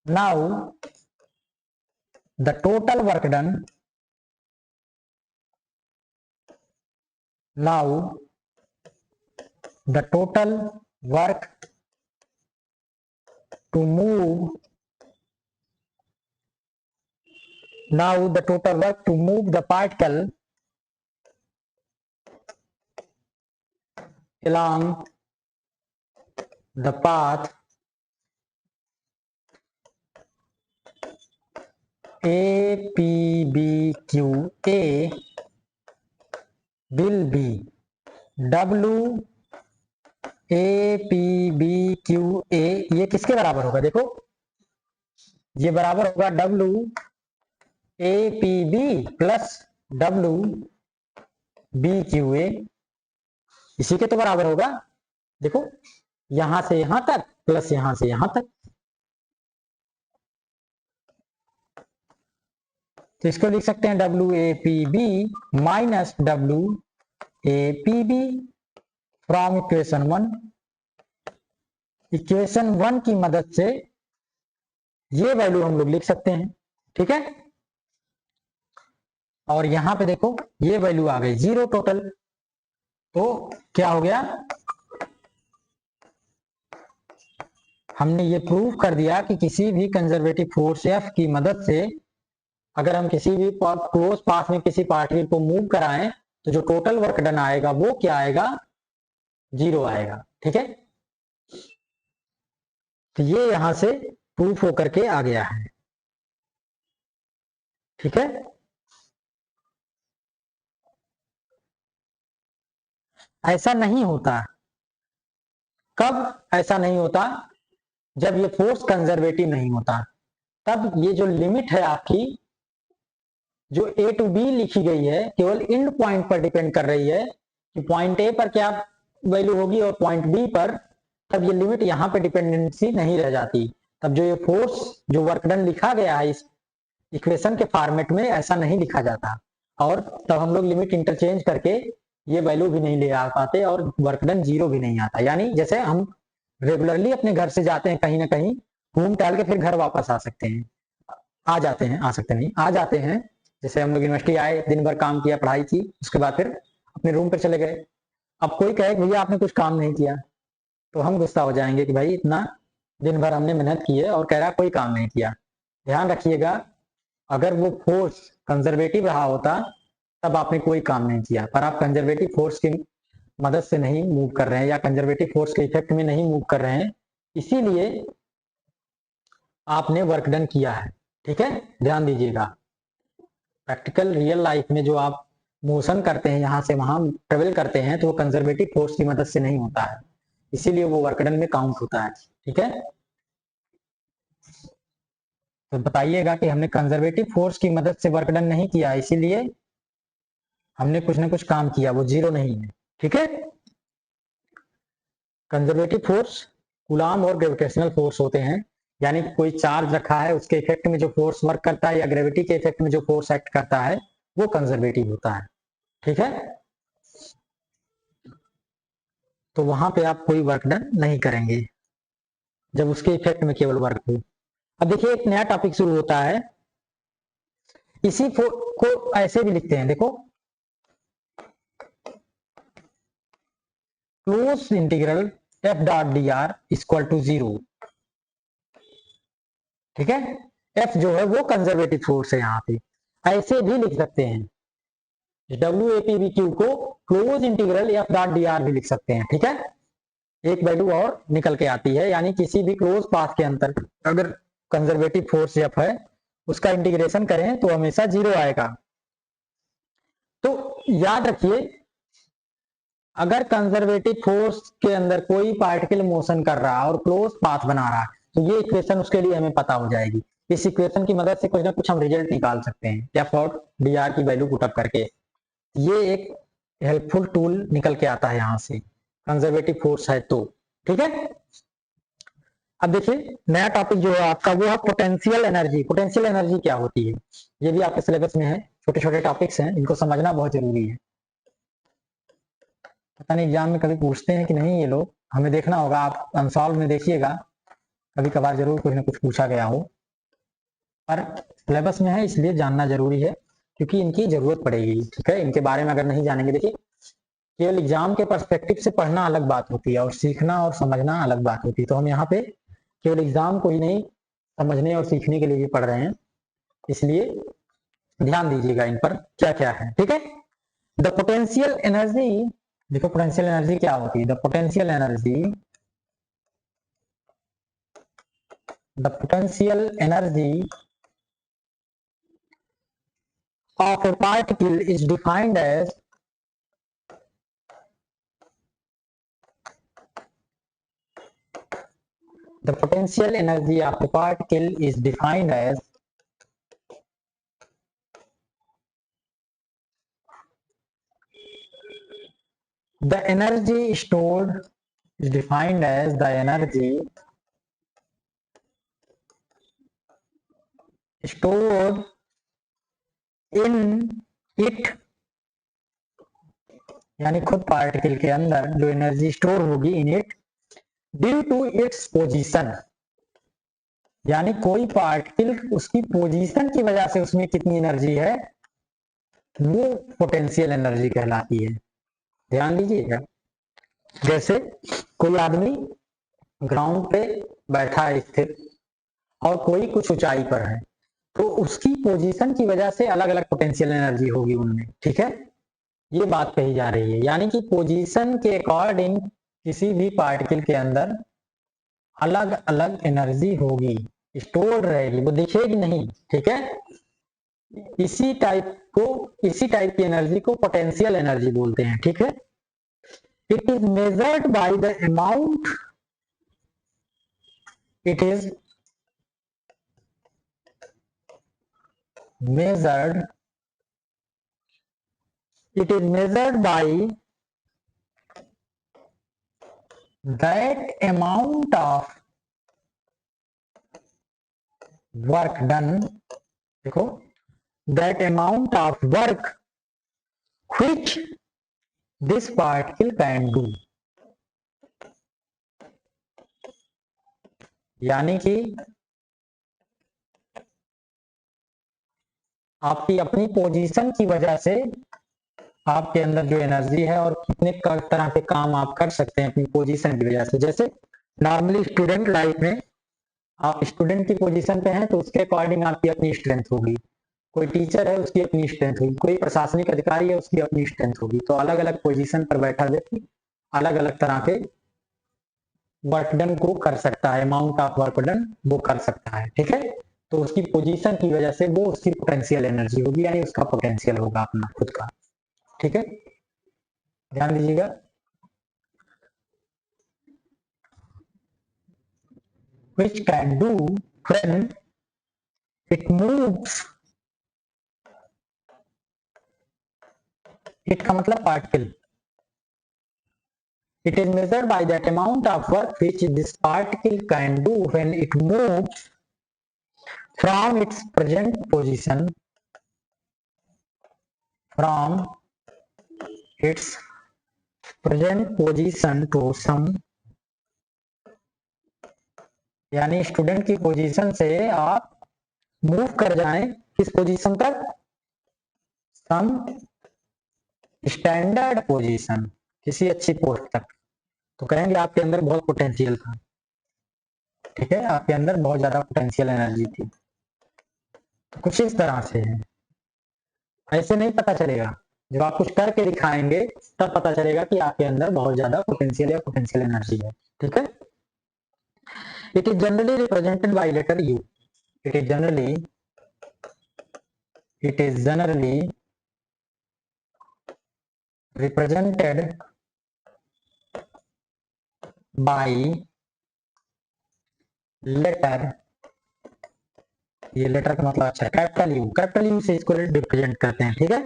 Now the total work done, now the total work to move, now the total work to move the particle along the path APBQA will be WAPBQA, ये किसके बराबर होगा, देखो ये बराबर होगा WAPB प्लस WBQA, इसी के तो बराबर होगा। देखो यहां से यहां तक प्लस यहां से यहां तक, तो इसको लिख सकते हैं WAPB minus WAPB from equation 1। Equation 1 की मदद से ये वैल्यू हम लोग लिख सकते हैं, ठीक है। और यहां पे देखो ये वैल्यू आ गई 0 टोटल, तो क्या हो गया, हमने ये प्रूव कर दिया कि किसी भी कंजर्वेटिव फोर्स F की मदद से अगर हम किसी भी क्लोज पाथ में किसी पार्टिकल को मूव कराएं तो जो टोटल वर्क डन आएगा वो क्या आएगा, 0 आएगा, ठीक है। तो ये यहां से प्रूफ होकर के आ गया है। ठीक है, ऐसा नहीं होता। कब ऐसा नहीं होता? जब ये फोर्स कंजर्वेटिव नहीं होता, तब ये जो लिमिट है आपकी, जो ए टू बी लिखी गई है, केवल एंड पॉइंट पर डिपेंड कर रही है कि पॉइंट ए पर क्या वैल्यू होगी और पॉइंट बी पर, तब ये लिमिट यहाँ पे डिपेंडेंसी नहीं रह जाती। तब जो ये फोर्स, जो वर्क डन लिखा गया है इस इक्वेशन के फॉर्मेट में, ऐसा नहीं लिखा जाता, और तब हम लोग लिमिट इंटरचेंज करके ये वैल्यू भी नहीं ले आ पाते और वर्क डन जीरो भी नहीं आता। यानी जैसे हम रेगुलरली अपने घर से जाते हैं कहीं ना कहीं, घूम टहल के फिर घर वापस आ सकते हैं, आ जाते हैं, आ सकते नहीं, आ जाते हैं। जैसे हम लोग यूनिवर्सिटी आए, दिन भर काम किया, पढ़ाई की, उसके बाद फिर अपने रूम पर चले गए। अब कोई कहे भैया आपने कुछ काम नहीं किया, तो हम गुस्सा हो जाएंगे कि भाई इतना दिन भर हमने मेहनत की है और कह रहा कोई काम नहीं किया। ध्यान रखिएगा, अगर वो फोर्स कंजर्वेटिव रहा होता तब आपने कोई काम नहीं किया, पर आप कंजर्वेटिव फोर्स की मदद से नहीं मूव कर रहे हैं या कंजर्वेटिव फोर्स के इफेक्ट में नहीं मूव कर रहे हैं, इसीलिए आपने वर्क डन किया है। ठीक है, ध्यान दीजिएगा। प्रैक्टिकल रियल लाइफ में जो आप मोशन करते हैं, यहां से वहां ट्रेवल करते हैं, तो वो कंजर्वेटिव फोर्स की मदद से नहीं होता है, इसीलिए वो वर्क डन में काउंट होता है। ठीक है, तो बताइएगा कि हमने कंजर्वेटिव फोर्स की मदद से वर्क डन नहीं किया, इसीलिए हमने कुछ ना कुछ काम किया, वो जीरो नहीं है। ठीक है, कंजर्वेटिव फोर्स कूलाम और ग्रेविटेशनल फोर्स होते हैं, यानी कोई चार्ज रखा है, उसके इफेक्ट में जो फोर्स वर्क करता है या ग्रेविटी के इफेक्ट में जो फोर्स एक्ट करता है, वो कंजर्वेटिव होता है। ठीक है, तो वहां पे आप कोई वर्क डन नहीं करेंगे जब उसके इफेक्ट में केवल वर्क हो। अब देखिए एक नया टॉपिक शुरू होता है, इसी को ऐसे भी लिखते हैं, देखो, close integral F dot D R equal to zero. ठीक है, एफ जो है वो कंजर्वेटिव फोर्स है, यहाँ पे ऐसे भी लिख सकते हैं, W A P B Q को close integral F dot D R भी लिख सकते हैं। ठीक है, एक वैल्यू और निकल के आती है, यानी किसी भी क्लोज पाथ के अंदर अगर कंजर्वेटिव फोर्स एफ है, उसका इंटीग्रेशन करें तो हमेशा जीरो आएगा। तो याद रखिए, अगर कंजर्वेटिव फोर्स के अंदर कोई पार्टिकल मोशन कर रहा है और क्लोज पाथ बना रहा है, तो ये इक्वेशन उसके लिए हमें पता हो जाएगी। इस इक्वेशन की मदद से कुछ ना कुछ हम रिजल्ट निकाल सकते हैं, या फॉर डी आर की वैल्यू पुटअप करके। ये एक हेल्पफुल टूल निकल के आता है यहाँ से, कंजर्वेटिव फोर्स है तो। ठीक है, अब देखिए नया टॉपिक जो है आपका, वो है पोटेंशियल एनर्जी। पोटेंशियल एनर्जी क्या होती है, ये भी आपके सिलेबस में है, छोटे छोटे टॉपिक्स हैं, इनको समझना बहुत जरूरी है। पता नहीं एग्जाम में कभी पूछते हैं कि नहीं ये लोग, हमें देखना होगा, आप अनसॉल्व में देखिएगा, कभी कभार जरूर कुछ ना कुछ पूछा गया हो, पर सिलेबस में है इसलिए जानना जरूरी है, क्योंकि इनकी जरूरत पड़ेगी। ठीक है, इनके बारे में अगर नहीं जानेंगे, देखिए केवल एग्जाम के पर्सपेक्टिव से पढ़ना अलग बात होती है और सीखना और समझना अलग बात होती है। तो हम यहाँ पे केवल एग्जाम को ही नहीं, समझने और सीखने के लिए भी पढ़ रहे हैं, इसलिए ध्यान दीजिएगा इन पर क्या क्या है। ठीक है, द पोटेंशियल एनर्जी, देखो पोटेंशियल एनर्जी क्या होती है, the potential energy of a particle is defined as the potential energy of a particle is defined as the energy stored is defined as the energy stored in it, यानी खुद particle के अंदर जो energy store होगी in it due to its position, यानी कोई particle उसकी position की वजह से उसमें कितनी एनर्जी है, वो पोटेंशियल एनर्जी कहलाती है। ध्यान दीजिएगा, जैसे कोई आदमी ग्राउंड पे बैठा है स्थिर और कोई कुछ ऊंचाई पर है, तो उसकी पोजीशन की वजह से अलग अलग पोटेंशियल एनर्जी होगी उनमें। ठीक है, ये बात कही जा रही है, यानी कि पोजीशन के अकॉर्डिंग किसी भी पार्टिकल के अंदर अलग अलग एनर्जी होगी, स्टोर रहेगी, वो दिखेगी नहीं, ठीक है। इसी टाइप की एनर्जी को पोटेंशियल एनर्जी बोलते हैं, ठीक है। It is measured by the amount, it is measured it is measured by that amount of work done, देखो, that amount of work which this particle can do, यानी कि आपकी अपनी पोजीशन की वजह से आपके अंदर जो एनर्जी है और कितने तरह के काम आप कर सकते हैं अपनी पोजीशन की वजह से। जैसे नॉर्मली स्टूडेंट लाइफ में आप स्टूडेंट की पोजीशन पे हैं तो उसके अकॉर्डिंग आपकी अपनी स्ट्रेंथ होगी, कोई टीचर है उसकी अपनी स्ट्रेंथ होगी, कोई प्रशासनिक अधिकारी है उसकी अपनी स्ट्रेंथ होगी। तो अलग अलग पोजीशन पर बैठा व्यक्ति अलग अलग तरह के वर्क डन को कर सकता है, अमाउंट ऑफ वर्क डन वो कर सकता है, ठीक है। तो उसकी पोजीशन की वजह से वो उसकी पोटेंशियल एनर्जी होगी, यानी उसका पोटेंशियल होगा अपना खुद का, ठीक है, ध्यान दीजिएगा। which can do when it moves, it का मतलब particle, it is measured by that amount of work which this particle can do when it moves from its present position to some, यानी स्टूडेंट की position से आप move कर जाएं किस position तक, सम स्टैंडर्ड पोजीशन, किसी अच्छी पोस्ट तक। तो कहेंगे आपके अंदर बहुत पोटेंशियल था, ठीक है, आपके अंदर बहुत ज्यादा पोटेंशियल एनर्जी थी। तो कुछ इस तरह से है, ऐसे नहीं पता चलेगा, जब आप कुछ करके दिखाएंगे तब पता चलेगा कि आपके अंदर बहुत ज्यादा पोटेंशियल या पोटेंशियल एनर्जी है, ठीक है। It is generally represented by letter U, it is generally represented by letter, ये लेटर का मतलब अच्छा है कैपिटल यू से इसको रिप्रेजेंट करते हैं, ठीक है।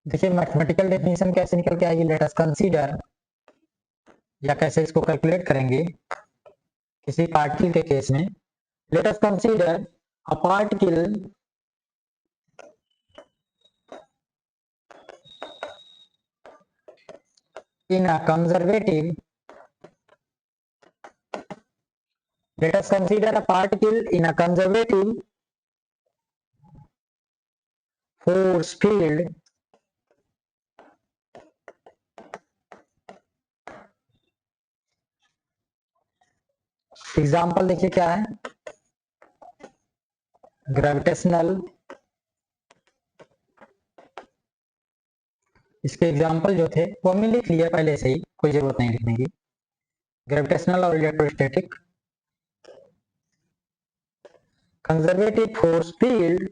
देखिए मैथमेटिकल डेफिनेशन कैसे निकल के आएगी, लेट अस कंसीडर, या कैसे इसको कैलकुलेट करेंगे किसी पार्टिकल के केस में। Let us consider a particle in a conservative, let us consider a particle in a conservative force field example देखिए क्या है, ग्रेविटेशनल, इसके एग्जाम्पल जो थे वो हमने लिख लिया पहले से ही, कोई जरूरत नहीं लिखने की। ग्रेविटेशनल और electrostatic, conservative force field,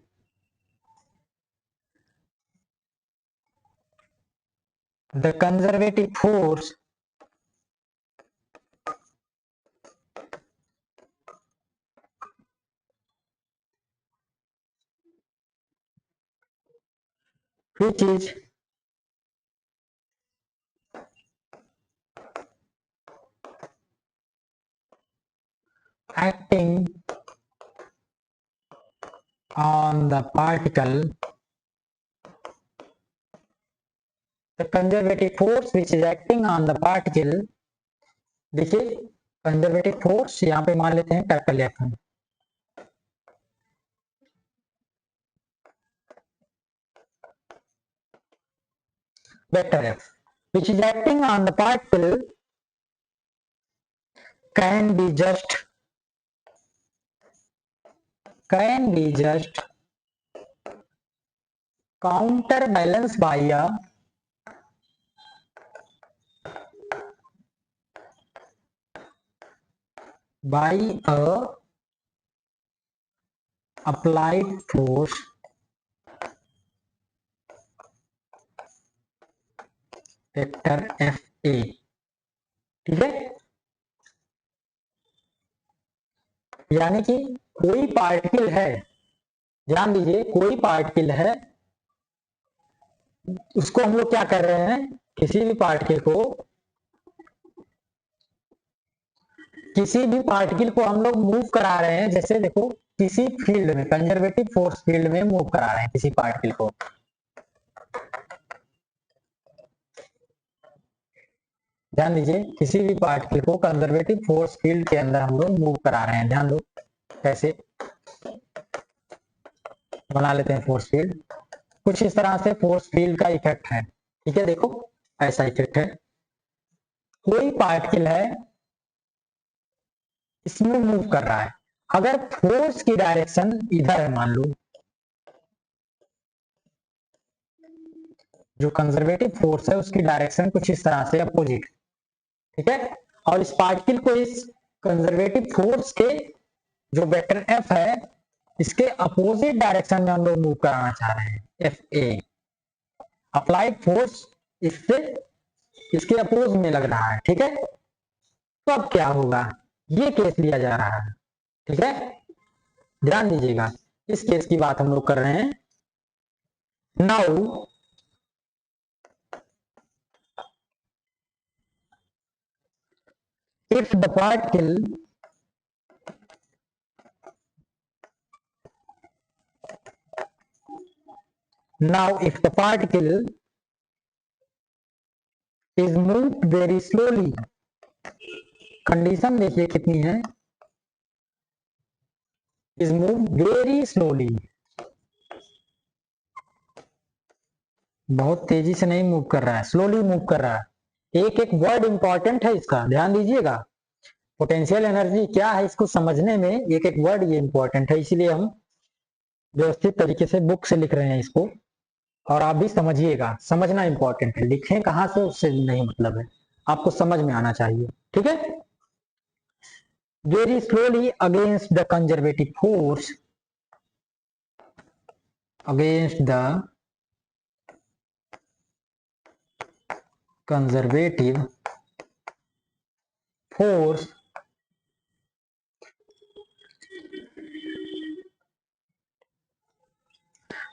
the conservative force which is acting on the particle, the conservative force which is acting on the particle, देखिए कंजर्वेटिव फोर्स यहाँ पे मान लेते हैं capital F, vector F, which is acting on the particle can be just counterbalanced by a applied force vector F A. ठीक है, यानी कि कोई पार्टिकल है, ध्यान दीजिए, कोई पार्टिकल है, उसको हम लोग क्या कर रहे हैं, किसी भी पार्टिकल को हम लोग मूव करा रहे हैं। जैसे देखो, किसी फील्ड में, कंजर्वेटिव फोर्स फील्ड में मूव करा रहे हैं किसी पार्टिकल को। ध्यान दीजिए, किसी भी पार्टिकल को कंजर्वेटिव फोर्स फील्ड के अंदर हम लोग मूव करा रहे हैं। ध्यान दो, कैसे बना लेते हैं फोर्स फील्ड। कुछ इस तरह से फोर्स फील्ड का इफेक्ट है। ठीक है, देखो ऐसा इफेक्ट है, कोई पार्टिकल है, इसमें मूव कर रहा है। अगर फोर्स की डायरेक्शन इधर है, मान लो, जो कंजर्वेटिव फोर्स है उसकी डायरेक्शन कुछ इस तरह से अपोजिट, ठीक है, और इस पार्टिकल को इस कंजर्वेटिव फोर्स के जो वेक्टर एफ है, इसके अपोजिट डायरेक्शन में हम लोग मूव कराना चाह रहे हैं, एफ ए। अप्लाइड फोर्स इससे इसके अपोज में लग रहा है। ठीक है, तो अब क्या होगा, ये केस लिया जा रहा है। ठीक है, ध्यान दीजिएगा, इस केस की बात हम लोग कर रहे हैं। Now if the particle is moved very slowly, condition देखिए कितनी है, is moved very slowly, बहुत तेजी से नहीं मूव कर रहा है, स्लोली मूव कर रहा है। एक एक वर्ड इंपॉर्टेंट है इसका, ध्यान दीजिएगा। पोटेंशियल एनर्जी क्या है, इसको समझने में एक एक वर्ड ये इंपॉर्टेंट है, इसीलिए हम व्यवस्थित तरीके से बुक से लिख रहे हैं इसको, और आप भी समझिएगा। समझना इंपॉर्टेंट है, लिखें कहां से उससे नहीं मतलब है, आपको समझ में आना चाहिए। ठीक है, very slowly against the conservative force, against the conservative force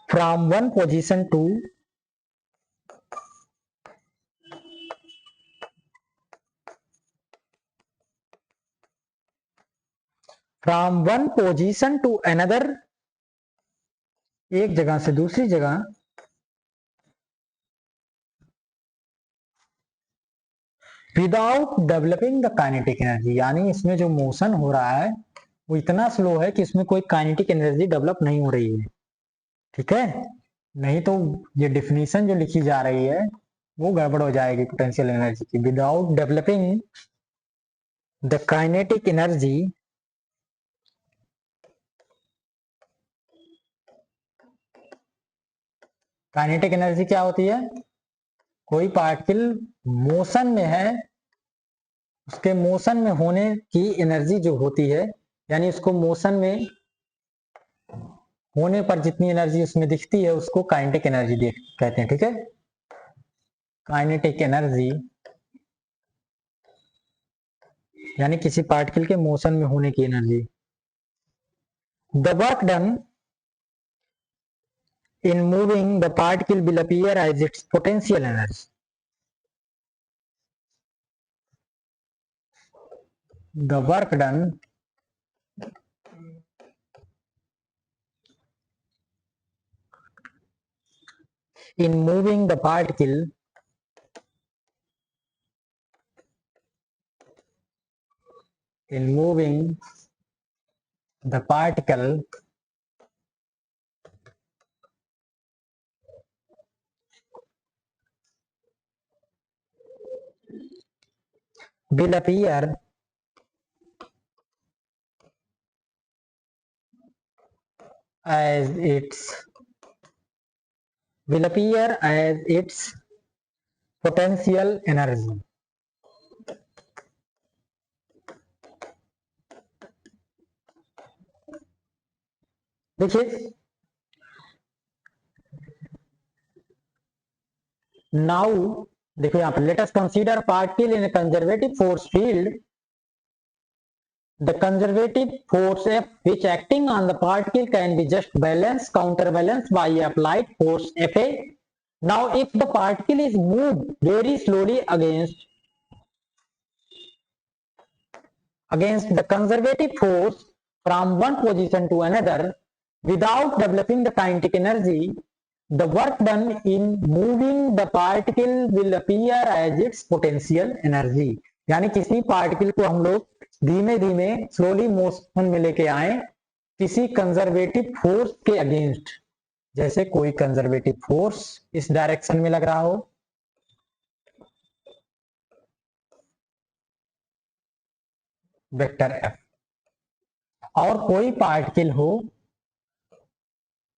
from one position to another, एक जगह से दूसरी जगह, without developing the kinetic energy, यानी इसमें जो मोशन हो रहा है वो इतना स्लो है कि इसमें कोई काइनेटिक एनर्जी डेवलप नहीं हो रही है। ठीक है, नहीं तो ये डिफिनीशन जो लिखी जा रही है वो गड़बड़ हो जाएगी पोटेंशियल एनर्जी की। Without developing the kinetic energy, kinetic energy क्या होती है, कोई पार्टिकल मोशन में है, उसके मोशन में होने की एनर्जी जो होती है, यानी उसको मोशन में होने पर जितनी एनर्जी उसमें दिखती है उसको काइनेटिक एनर्जी कहते हैं। ठीक है, काइनेटिक एनर्जी यानी किसी पार्टिकल के मोशन में होने की energy. The work done in moving the particle will appear as its potential energy. The work done in moving the particle will appear as its will appear as its potential energy. देखिए now, देखो यहाँ पर let us consider particle in conservative force field. The conservative force F which acting on the particle can be just balanced, counterbalanced by applied force Fa. Now if the particle is moved very slowly against the conservative force from one position to another without developing the kinetic energy, the work done in moving the particle will appear as its potential energy. यानी किसी particle को हम लोग धीमे धीमे slowly motion में लेके आए किसी कंजर्वेटिव फोर्स के अगेंस्ट, जैसे कोई कंजर्वेटिव फोर्स इस डायरेक्शन में लग रहा हो, वेक्टर एफ, और कोई पार्टिकल हो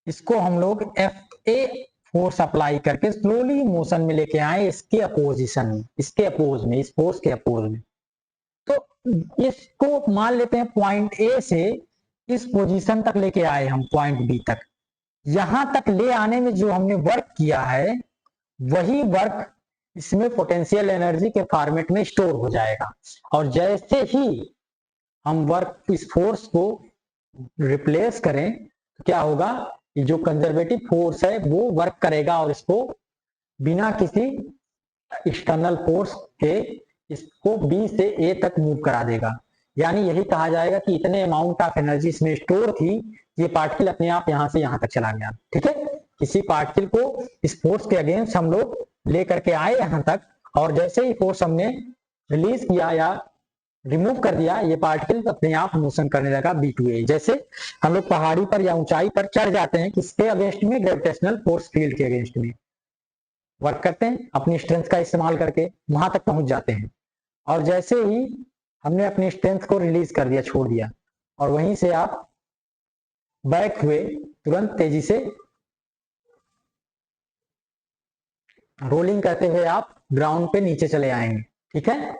इसको हम लोग एफ ए फोर्स अप्लाई करके स्लोली मोशन में लेके आए इसके अपोजिशन में, इसके अपोज में, इस फोर्स के अपोज में. तो इसको मान लेते हैं पॉइंट ए से इस पोजीशन तक लेके आए हम पॉइंट बी तक. यहां तक ले आने में जो हमने वर्क किया है वही वर्क इसमें पोटेंशियल एनर्जी के फॉर्मेट में स्टोर हो जाएगा. और जैसे ही हम वर्क इस फोर्स को रिप्लेस करें तो क्या होगा, जो कंजर्वेटिव फोर्स है वो वर्क करेगा और इसको बिना किसी एक्सटर्नल फोर्स के इसको बी से ए तक मूव करा देगा. यानी यही कहा जाएगा कि इतने अमाउंट ऑफ एनर्जी इसमें स्टोर थी, ये पार्टिकल अपने आप यहां से यहां तक चला गया. ठीक है, किसी पार्टिकल को इस फोर्स के अगेंस्ट हम लोग लेकर के आए यहां तक, और जैसे ही फोर्स हमने रिलीज किया या रिमूव कर दिया, ये पार्टिकल अपने आप मोशन करने लगा बी टू ए. जैसे हम लोग पहाड़ी पर या ऊंचाई पर चढ़ जाते हैं किसके अगेंस्ट में, ग्रेविटेशनल फोर्स फील्ड के अगेंस्ट में वर्क करते हैं, अपनी स्ट्रेंथ का इस्तेमाल करके वहां तक पहुंच जाते हैं. और जैसे ही हमने अपनी स्ट्रेंथ को रिलीज कर दिया, छोड़ दिया, और वहीं से आप बैक हुए, तुरंत तेजी से रोलिंग करते हुए आप ग्राउंड पे नीचे चले आएंगे. ठीक है,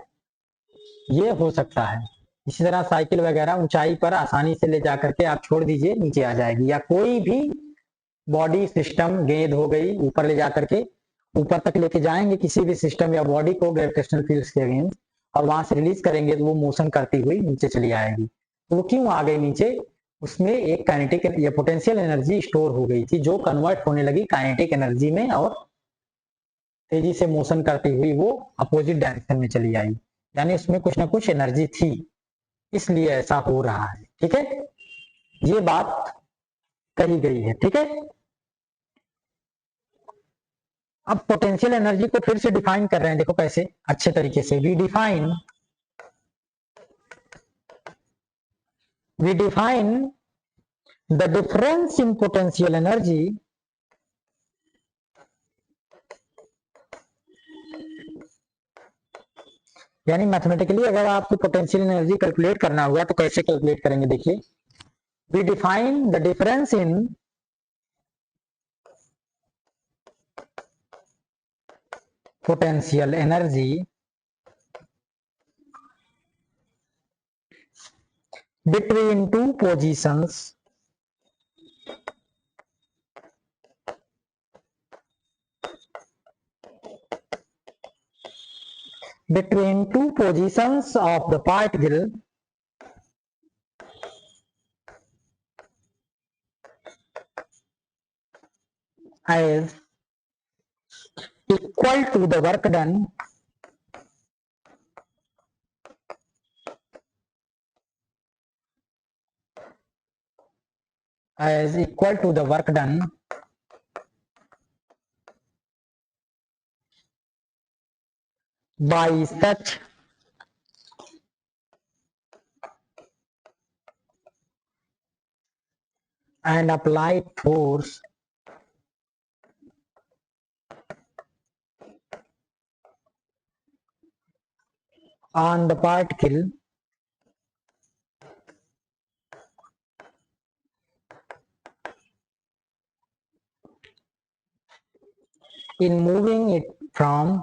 ये हो सकता है. इसी तरह साइकिल वगैरह ऊंचाई पर आसानी से ले जाकर के आप छोड़ दीजिए, नीचे आ जाएगी. या कोई भी बॉडी सिस्टम, गेंद हो गई, ऊपर ले जाकर के ऊपर तक लेके जाएंगे किसी भी सिस्टम या बॉडी को ग्रेविटेशनल फील्ड के अगेंस्ट, और वहां से रिलीज करेंगे तो वो मोशन करती हुई नीचे चली आएगी. तो वो क्यों आ गई नीचे, उसमें एक काइनेटिक या पोटेंशियल एनर्जी स्टोर हो गई थी जो कन्वर्ट होने लगी काइनेटिक एनर्जी में, और तेजी से मोशन करती हुई वो अपोजिट डायरेक्शन में चली आई. यानी उसमें कुछ ना कुछ एनर्जी थी, इसलिए ऐसा हो रहा है. ठीक है, ये बात कही गई है. ठीक है, अब पोटेंशियल एनर्जी को फिर से डिफाइन कर रहे हैं, देखो कैसे अच्छे तरीके से. We define the difference in potential energy यानी मैथमेटिकली अगर आपको पोटेंशियल एनर्जी कैलकुलेट करना हुआ तो कैसे कैलकुलेट करेंगे, देखिए. We define the difference in potential energy between two positions of the particle as equal to the work done by such an applied force on the particle in moving it from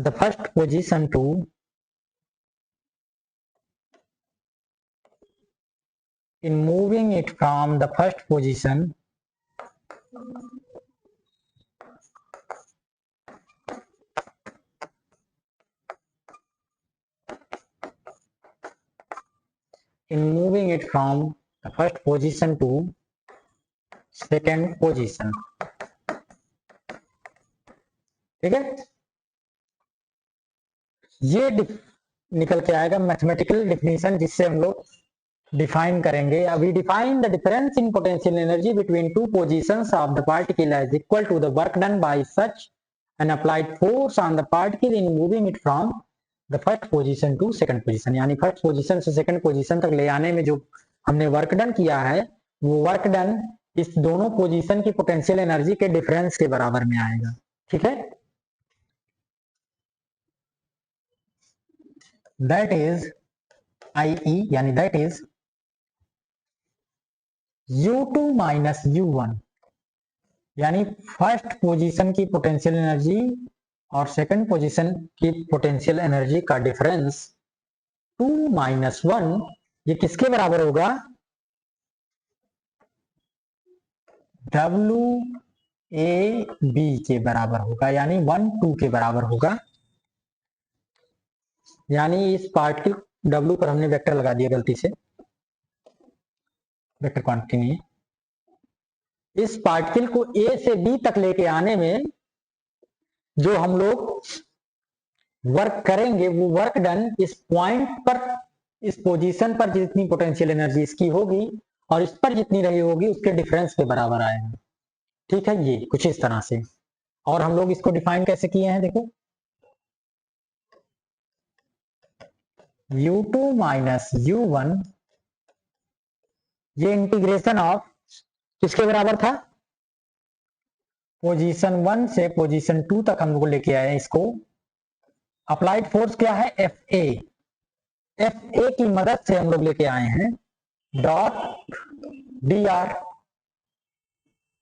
the first position to second position. ठीक है, ये निकल के आएगा mathematical definition, जिससे हम लोग define करेंगे. अभी define the difference in potential energy between two positions of the particle as equal to the work done by such an applied force on the particle in moving it from the first position to second position. यानी first position से second position तक ले आने में जो हमने work done किया है, वो वर्क डन इस दोनों पोजीशन की पोटेंशियल एनर्जी के डिफरेंस के बराबर में आएगा. ठीक है, दैट इज IE, यानी that is U2 minus U1, यानी फर्स्ट पोजीशन की पोटेंशियल एनर्जी और सेकंड पोजीशन की पोटेंशियल एनर्जी का डिफरेंस 2 माइनस 1, ये किसके बराबर होगा? WAB के बराबर होगा, यानी 1 2 के बराबर होगा. यानी इस पार्टिकल W पर हमने वेक्टर लगा दिया गलती से, वेक्टर क्वांटिटी नहीं है. इस पार्टिकल को A से B तक लेके आने में जो हम लोग वर्क करेंगे, वो वर्क डन इस पॉइंट पर, इस पोजीशन पर जितनी पोटेंशियल एनर्जी इसकी होगी और इस पर जितनी रही होगी, उसके डिफरेंस के बराबर आएगा. ठीक है, ये कुछ इस तरह से. और हम लोग इसको डिफाइन कैसे किए हैं, देखो, U2 माइनस U1, ये इंटीग्रेशन ऑफ किसके बराबर था? पोजीशन 1 से पोजीशन 2 तक हम लोग लेके आए इसको. अप्लाइड फोर्स क्या है? FA. FA की मदद से हम लोग लेके आए हैं डॉट dr.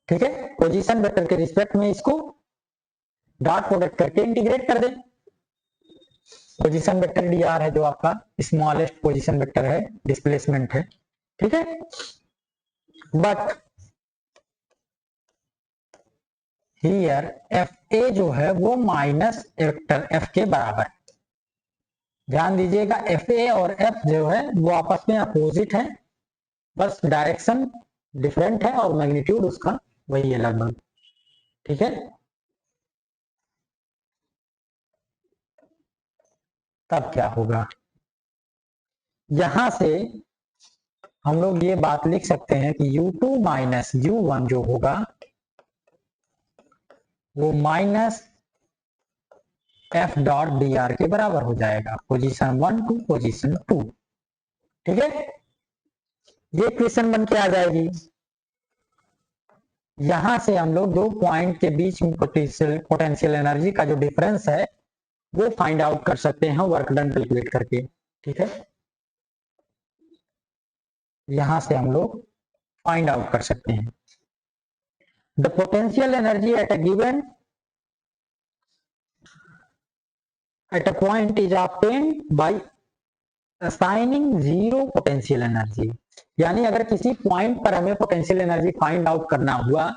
ठीक है, पोजीशन वेक्टर के रिस्पेक्ट में इसको डॉट प्रोडक्ट करके इंटीग्रेट कर दें. पोजीशन वेक्टर dr है, जो आपका स्मॉलेस्ट पोजीशन वेक्टर है, डिस्प्लेसमेंट है. ठीक है, बट हियर FA जो है वो माइनस वेक्टर F के बराबर. ध्यान दीजिएगा, FA और F जो है वो आपस में अपोजिट है, बस डायरेक्शन डिफरेंट है और मैग्नीट्यूड उसका वही है लगभग. ठीक है, तब क्या होगा? यहां से हम लोग ये बात लिख सकते हैं कि U2 माइनस U1 जो होगा वो माइनस F डॉट dr के बराबर हो जाएगा, पोजीशन 1 टू पोजीशन 2. ठीक है, ये इक्वेशन बन के आ जाएगी. यहां से हम लोग दो पॉइंट के बीच में पोटेंशियल एनर्जी का जो डिफरेंस है वो फाइंड आउट कर सकते हैं वर्क डन कैलकुलेट करके. ठीक है, यहां से हम लोग फाइंड आउट कर सकते हैं the potential energy at a point is obtained by assigning zero potential energy. यानी अगर किसी पॉइंट पर हमें पोटेंशियल एनर्जी फाइंड आउट करना हुआ,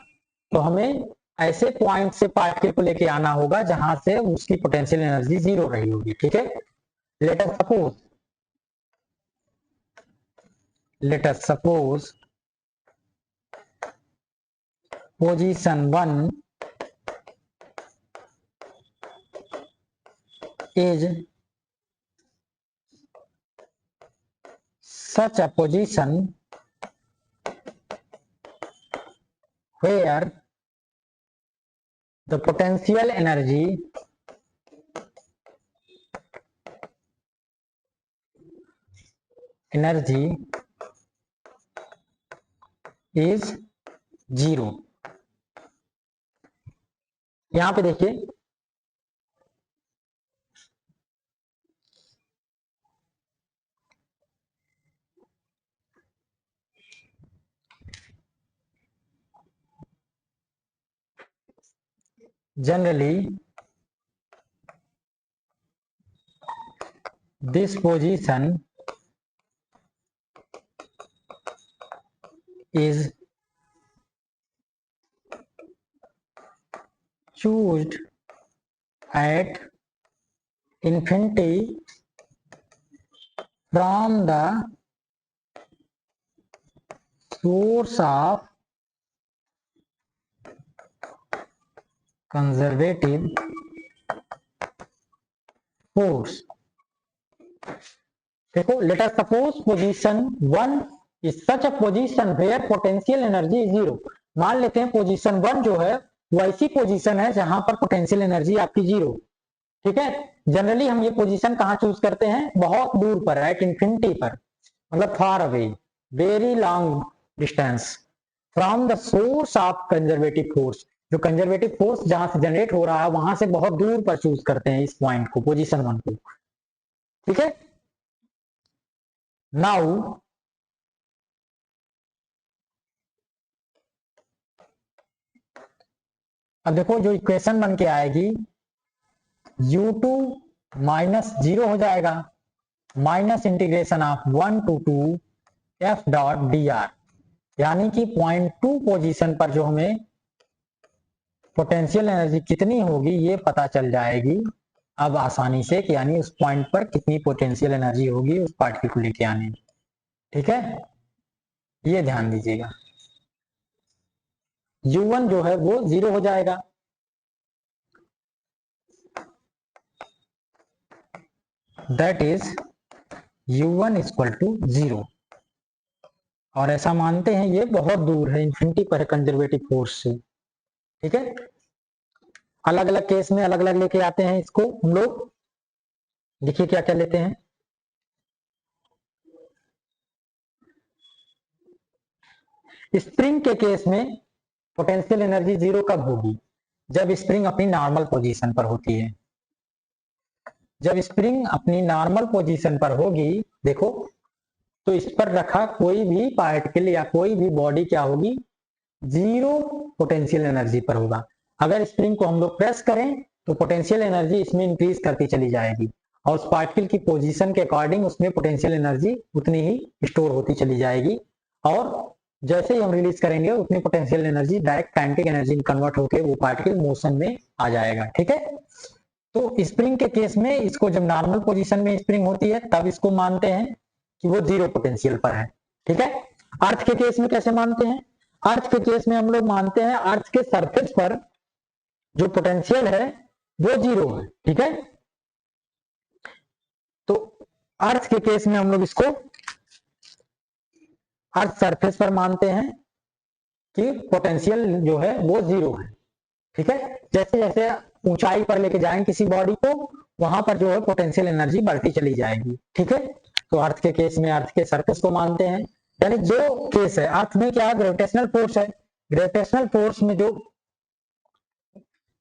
तो हमें ऐसे पॉइंट से पार्टिकल को लेके आना होगा जहां से उसकी पोटेंशियल एनर्जी जीरो रही होगी. ठीक है, let us suppose position 1 is such a position where the potential energy is 0. यहां पे देखिए, generally this position is chosen at infinity from the source of conservative force. देखो, let us suppose position 1 is such a position where potential energy is zero. मान लेते हैं position 1 जो है वो ऐसी पोजीशन है जहां पर पोटेंशियल एनर्जी आपकी जीरो। ठीक है, जनरली हम ये पोजीशन कहां चूज करते हैं, बहुत दूर पर, एट इंफिनिटी पर, मतलब far away, very long distance from the source of conservative force. जो कंजर्वेटिव फोर्स जहां से जनरेट हो रहा है वहां से बहुत दूर पर चूज करते हैं इस पॉइंट को, पोजीशन 1 को। ठीक है, नाउ अब देखो जो इक्वेशन बन के आएगी, u2 माइनस जीरो हो जाएगा, minus integration of 1 to 2 f dot dr, यानी कि पॉइंट 2 पोजीशन पर जो हमें पोटेंशियल एनर्जी कितनी होगी ये पता चल जाएगी अब आसानी से, कि यानी उस पॉइंट पर कितनी पोटेंशियल एनर्जी होगी उस पार्टिकल को लेके आने में। ठीक है, ये ध्यान दीजिएगा, u1 जो है वो जीरो हो जाएगा, that is u1 equal to zero. और ऐसा मानते हैं ये बहुत दूर है, इंफिनिटी पर है कंजर्वेटिव फोर्स से। ठीक है, अलग अलग केस में अलग अलग लेके आते हैं इसको हम लोग। देखिए क्या क्या लेते हैं। स्प्रिंग के केस में पोटेंशियल एनर्जी जीरो कब होगी, जब स्प्रिंग अपनी नॉर्मल पोजीशन पर होती है। जब स्प्रिंग अपनी नॉर्मल पोजीशन पर होगी, देखो, तो इस पर रखा कोई भी पार्टिकल या कोई भी बॉडी क्या होगी, जीरो पोटेंशियल एनर्जी पर होगा। अगर स्प्रिंग को हम लोग प्रेस करें तो पोटेंशियल एनर्जी इसमें इंक्रीज करती चली जाएगी और उस पार्टिकल की पोजीशन के अकॉर्डिंग उसमें पोटेंशियल एनर्जी उतनी ही स्टोर होती चली जाएगी, और जैसे ही हम रिलीज करेंगे उतनी potential energy direct kinetic energy में कन्वर्ट होकर वो पार्टिकल मोशन में आ जाएगा। ठीक है, तो स्प्रिंग के केस में इसको जब नॉर्मल पोजीशन में स्प्रिंग होती है तब इसको मानते हैं कि वो जीरो पोटेंशियल पर है। ठीक है, अर्थ के केस में कैसे मानते हैं, अर्थ के केस में हम लोग मानते हैं अर्थ के सरफेस पर जो पोटेंशियल है वो जीरो है। ठीक है, तो अर्थ के केस में हम लोग इसको अर्थ सरफेस पर मानते हैं कि पोटेंशियल जो है वो जीरो है। ठीक है, जैसे जैसे ऊंचाई पर लेके जाएंगे किसी बॉडी को वहां पर जो है पोटेंशियल एनर्जी बढ़ती चली जाएगी। ठीक है, तो अर्थ के केस में अर्थ के सरफेस को मानते हैं, यानी जो केस है अर्थ में क्या ग्रेविटेशनल फोर्स है, ग्रेविटेशनल फोर्स में जो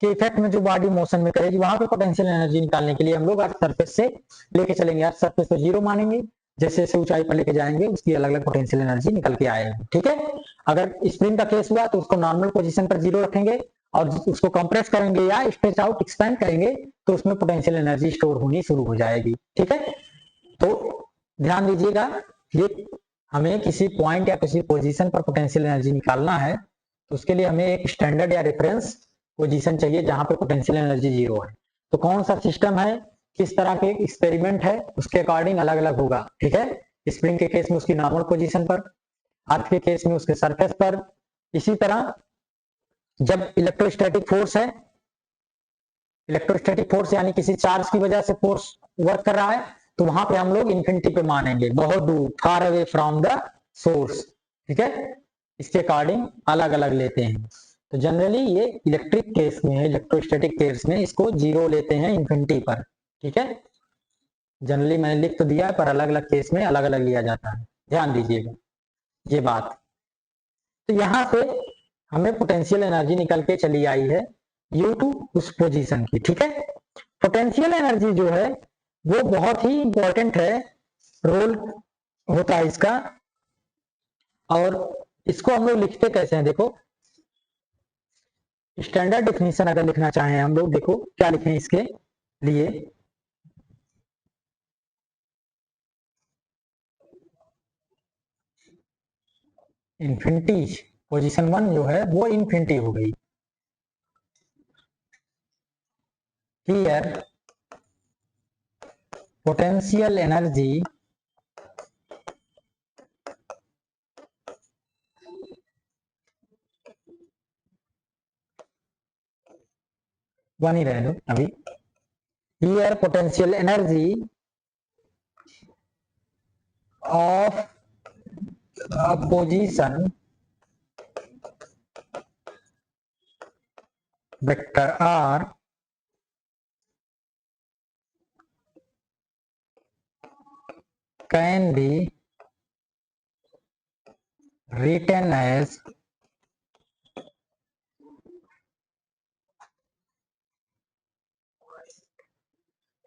के इफेक्ट में जो बॉडी मोशन में करेगी वहां पे पोटेंशियल एनर्जी निकालने के लिए हम लोग अर्थ सरफेस से लेके चलेंगे, अर्थ सरफेस पे जीरो मानेंगे, जैसे जैसे ऊंचाई पर लेके जाएंगे उसकी अलग अलग पोटेंशियल एनर्जी निकल के आएगी। ठीक है, अगर स्प्रिंग का केस हुआ तो उसको नॉर्मल पोजीशन पर जीरो रखेंगे और उसको कंप्रेस करेंगे या स्ट्रेच आउट एक्सपेंड करेंगे तो उसमें पोटेंशियल एनर्जी स्टोर होनी शुरू हो जाएगी। ठीक है, तो ध्यान दीजिएगा, ये हमें किसी पॉइंट या किसी पोजीशन पर पोटेंशियल एनर्जी निकालना है तो उसके लिए हमें एक स्टैंडर्ड या रेफरेंस पोजीशन चाहिए जहां पे पोटेंशियल एनर्जी जीरो है। तो कौन सा सिस्टम है, किस तरह के एक्सपेरिमेंट है, उसके अकॉर्डिंग अलग अलग होगा। ठीक है, स्प्रिंग के केस में उसकी नॉर्मल पोजीशन पर, अर्थ के केस में उसके सरफेस पर। इसी तरह जब इलेक्ट्रोस्टैटिक फोर्स है, इलेक्ट्रोस्टैटिक फोर्स यानी किसी चार्ज की वजह से फोर्स वर्क कर रहा है तो वहां पे हम लोग इंफिनिटी पे मानेंगे, बहुत दूर, far away from the source. ठीक है, इसके अकॉर्डिंग अलग अलग लेते हैं। तो जनरली ये इलेक्ट्रिक केस में, इलेक्ट्रोस्टैटिक केस में इसको जीरो लेते हैं इंफिनिटी पर। ठीक है, जनरली मैंने लिख तो दिया पर अलग अलग केस में अलग अलग लिया जाता है, ध्यान दीजिएगा ये बात। तो यहां से हमें पोटेंशियल एनर्जी निकल के चली आई है U2 उस पोजीशन की। ठीक है, पोटेंशियल एनर्जी जो है वो बहुत ही इंपॉर्टेंट है, रोल होता है इसका, और इसको हम लोग लिखते कैसे हैं, देखो स्टैंडर्ड डिफिनीशन अगर लिखना चाहें हम लोग, देखो क्या लिखें इसके लिए। इन्फिनिटी, पोजीशन 1 जो है वो इन्फिनिटी हो गई। हियर पोटेंशियल एनर्जी वन ही रहने दो अभी। Here potential energy of position vector R can be written as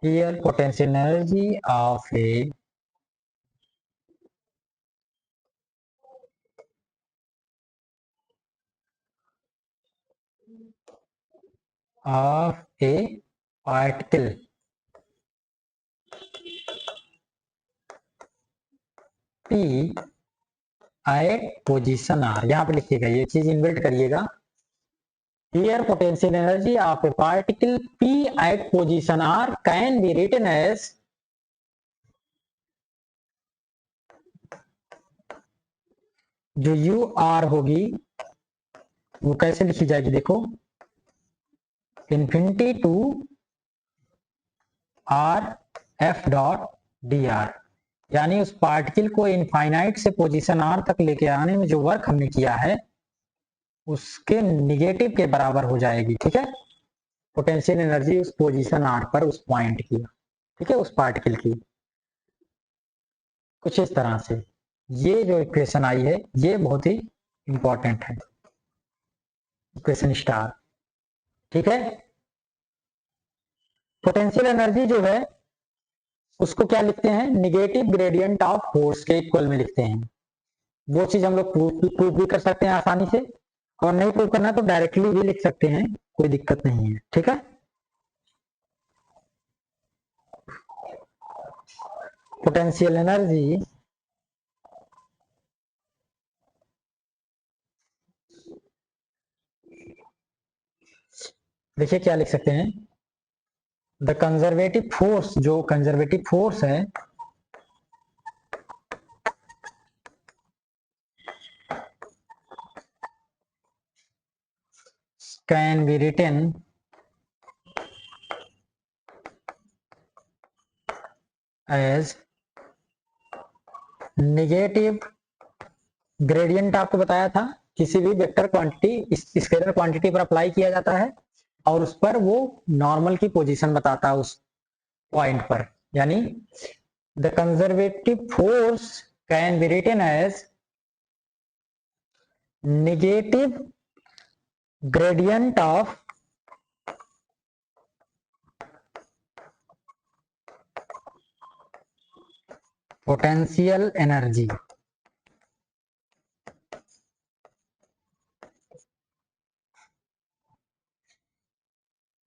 here potential energy of a particle P at position R। यहाँ पे लिखिएगा, ये चीज इन्वर्ट करिएगा। Here potential energy of a particle P at position R can be written as जो U R होगी वो कैसे लिखी जाएगी, देखो infinity to R F dot D R, यानी उस पार्टिकल को इनफाइनाइट से पोजीशन आर तक लेके आने में जो वर्क हमने किया है उसके निगेटिव के बराबर हो जाएगी। ठीक है, पोटेंशियल एनर्जी उस पोजीशन आर पर उस पॉइंट की, ठीक है, उस पार्टिकल की। कुछ इस तरह से ये जो इक्वेशन आई है ये बहुत ही इंपॉर्टेंट है, इक्वेशन स्टार। ठीक है, पोटेंशियल एनर्जी जो है उसको क्या लिखते हैं, निगेटिव ग्रेडियंट ऑफ फोर्स के इक्वल में लिखते हैं। वो चीज हम लोग प्रूव भी कर सकते हैं आसानी से, और नहीं प्रूव करना तो डायरेक्टली भी लिख सकते हैं, कोई दिक्कत नहीं है। ठीक है, पोटेंशियल एनर्जी देखिए क्या लिख सकते हैं, द कंजर्वेटिव फोर्स, जो कंजर्वेटिव फोर्स है can be written as negative gradient. आपको बताया था किसी भी वेक्टर क्वांटिटी स्केलर क्वांटिटी पर अप्लाई किया जाता है और उस पर वो नॉर्मल की पोजीशन बताता है उस पॉइंट पर, यानी the conservative force can be written as negative gradient of potential energy.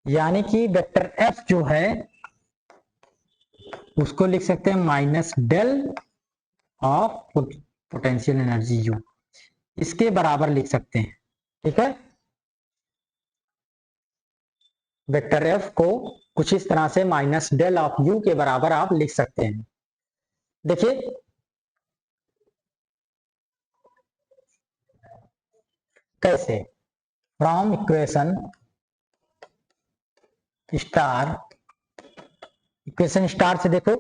यानी कि वेक्टर एफ जो है उसको लिख सकते हैं minus del of potential energy U, इसके बराबर लिख सकते हैं। ठीक है, वेक्टर एफ को कुछ इस तरह से माइनस डेल ऑफ यू के बराबर आप लिख सकते हैं। देखिए कैसे, from equation star, equation star से देखो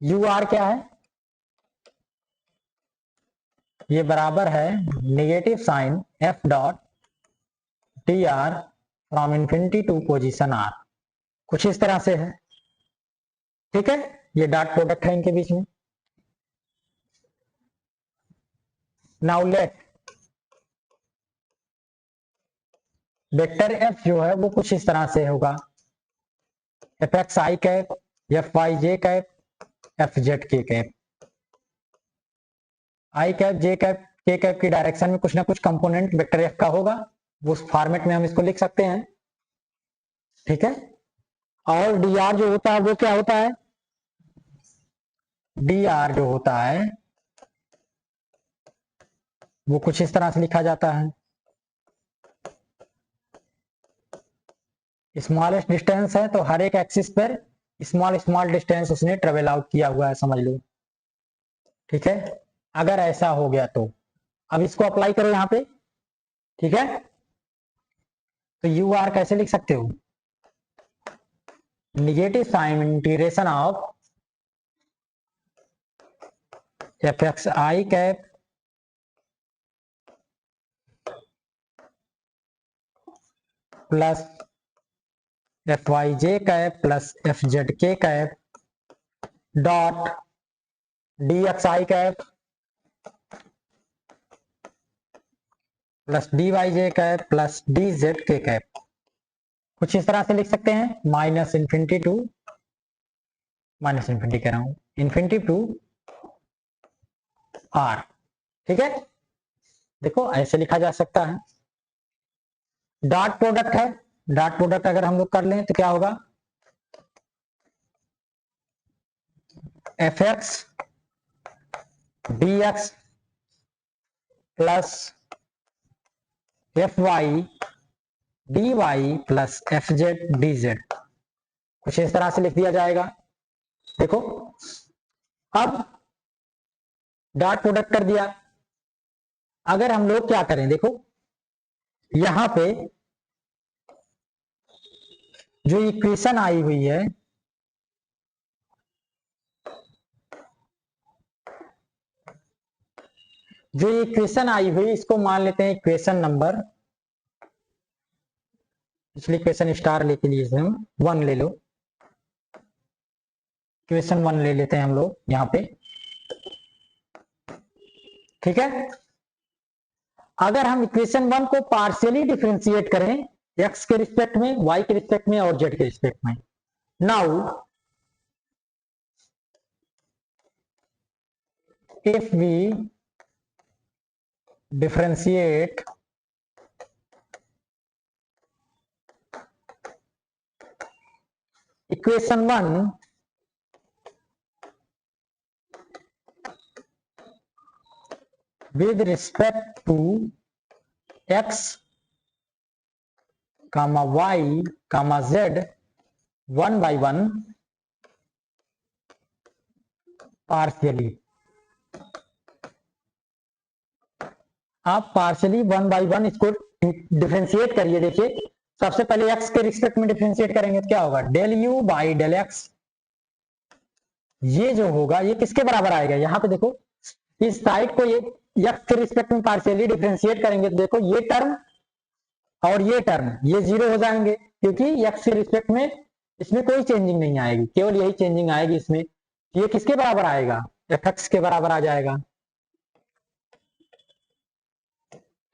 यू आर क्या है, ये बराबर है negative sign F dot T R from infinity to position R, कुछ इस तरह से है। ठीक है, ये डॉट प्रोडक्ट है इनके बीच में। नाउ लेट वेक्टर एफ जो है वो कुछ इस तरह से होगा, F X I cap, F Y J cap, F Z K cap. I cap, J cap, के कैप की डायरेक्शन में कुछ ना कुछ कंपोनेंट वेक्टर एफ का होगा, वो उस फॉर्मेट में हम इसको लिख सकते हैं, ठीक है। और डी आर जो होता है वो क्या होता है, डी आर जो होता है वो कुछ इस तरह से लिखा जाता है, स्मॉलेस्ट डिस्टेंस है तो हर एक एक्सिस पर स्मॉल स्मॉल डिस्टेंस उसने ट्रेवल आउट किया हुआ है, समझ लो, ठीक है। अगर ऐसा हो गया तो अब इसको अप्लाई करो यहाँ पे, ठीक है। तो यू आर कैसे लिख सकते हो, negative sign integration of F X I cap plus F Y J cap plus F Z K cap dot D X I cap plus D Y J cap plus D Z K cap. कुछ इस तरह से लिख सकते हैं, minus infinity to, minus infinity कह रहा हूं, इन्फिनिटी टू आर, ठीक है। देखो ऐसे लिखा जा सकता है। डॉट प्रोडक्ट है, डॉट प्रोडक्ट अगर हम लोग कर लें तो क्या होगा, F X D X plus F Y D Y plus F Z D Z, कुछ इस तरह से लिख दिया जाएगा। देखो अब डॉट प्रोडक्ट कर दिया, अगर हम लोग क्या करें, देखो यहां पे जो इक्वेशन आई हुई है, जो इक्वेशन आई हुई इसको मान लेते हैं इक्वेशन नंबर, पिछली इक्वेशन स्टार लेके लिए हम 1 ले लो, इक्वेशन 1 ले लेते हैं हम लोग यहां पे, ठीक है। अगर हम इक्वेशन 1 को पार्शियली डिफरेंशिएट करें x के रिस्पेक्ट में, y के रिस्पेक्ट में और z के रिस्पेक्ट में, now if we differentiate equation 1 with respect to x comma y comma z 1 by 1 partially, आप पार्शियली 1 by 1 इसको डिफरेंशिएट करिए। देखिए सबसे पहले x के रिस्पेक्ट में डिफरेंशिएट करेंगे तो क्या होगा, del u by del x, ये जो होगा ये किसके बराबर आएगा, यहां पे देखो इस साइड को ये x के रिस्पेक्ट में पार्शियली डिफरेंशिएट करेंगे तो देखो ये टर्म और ये टर्म ये जीरो हो जाएंगे, क्योंकि x के रिस्पेक्ट में इसमें कोई चेंजिंग नहीं आएगी, केवल यही चेंजिंग आएगी इसमें। ये किसके बराबर आएगा, fx के बराबर आ जाएगा,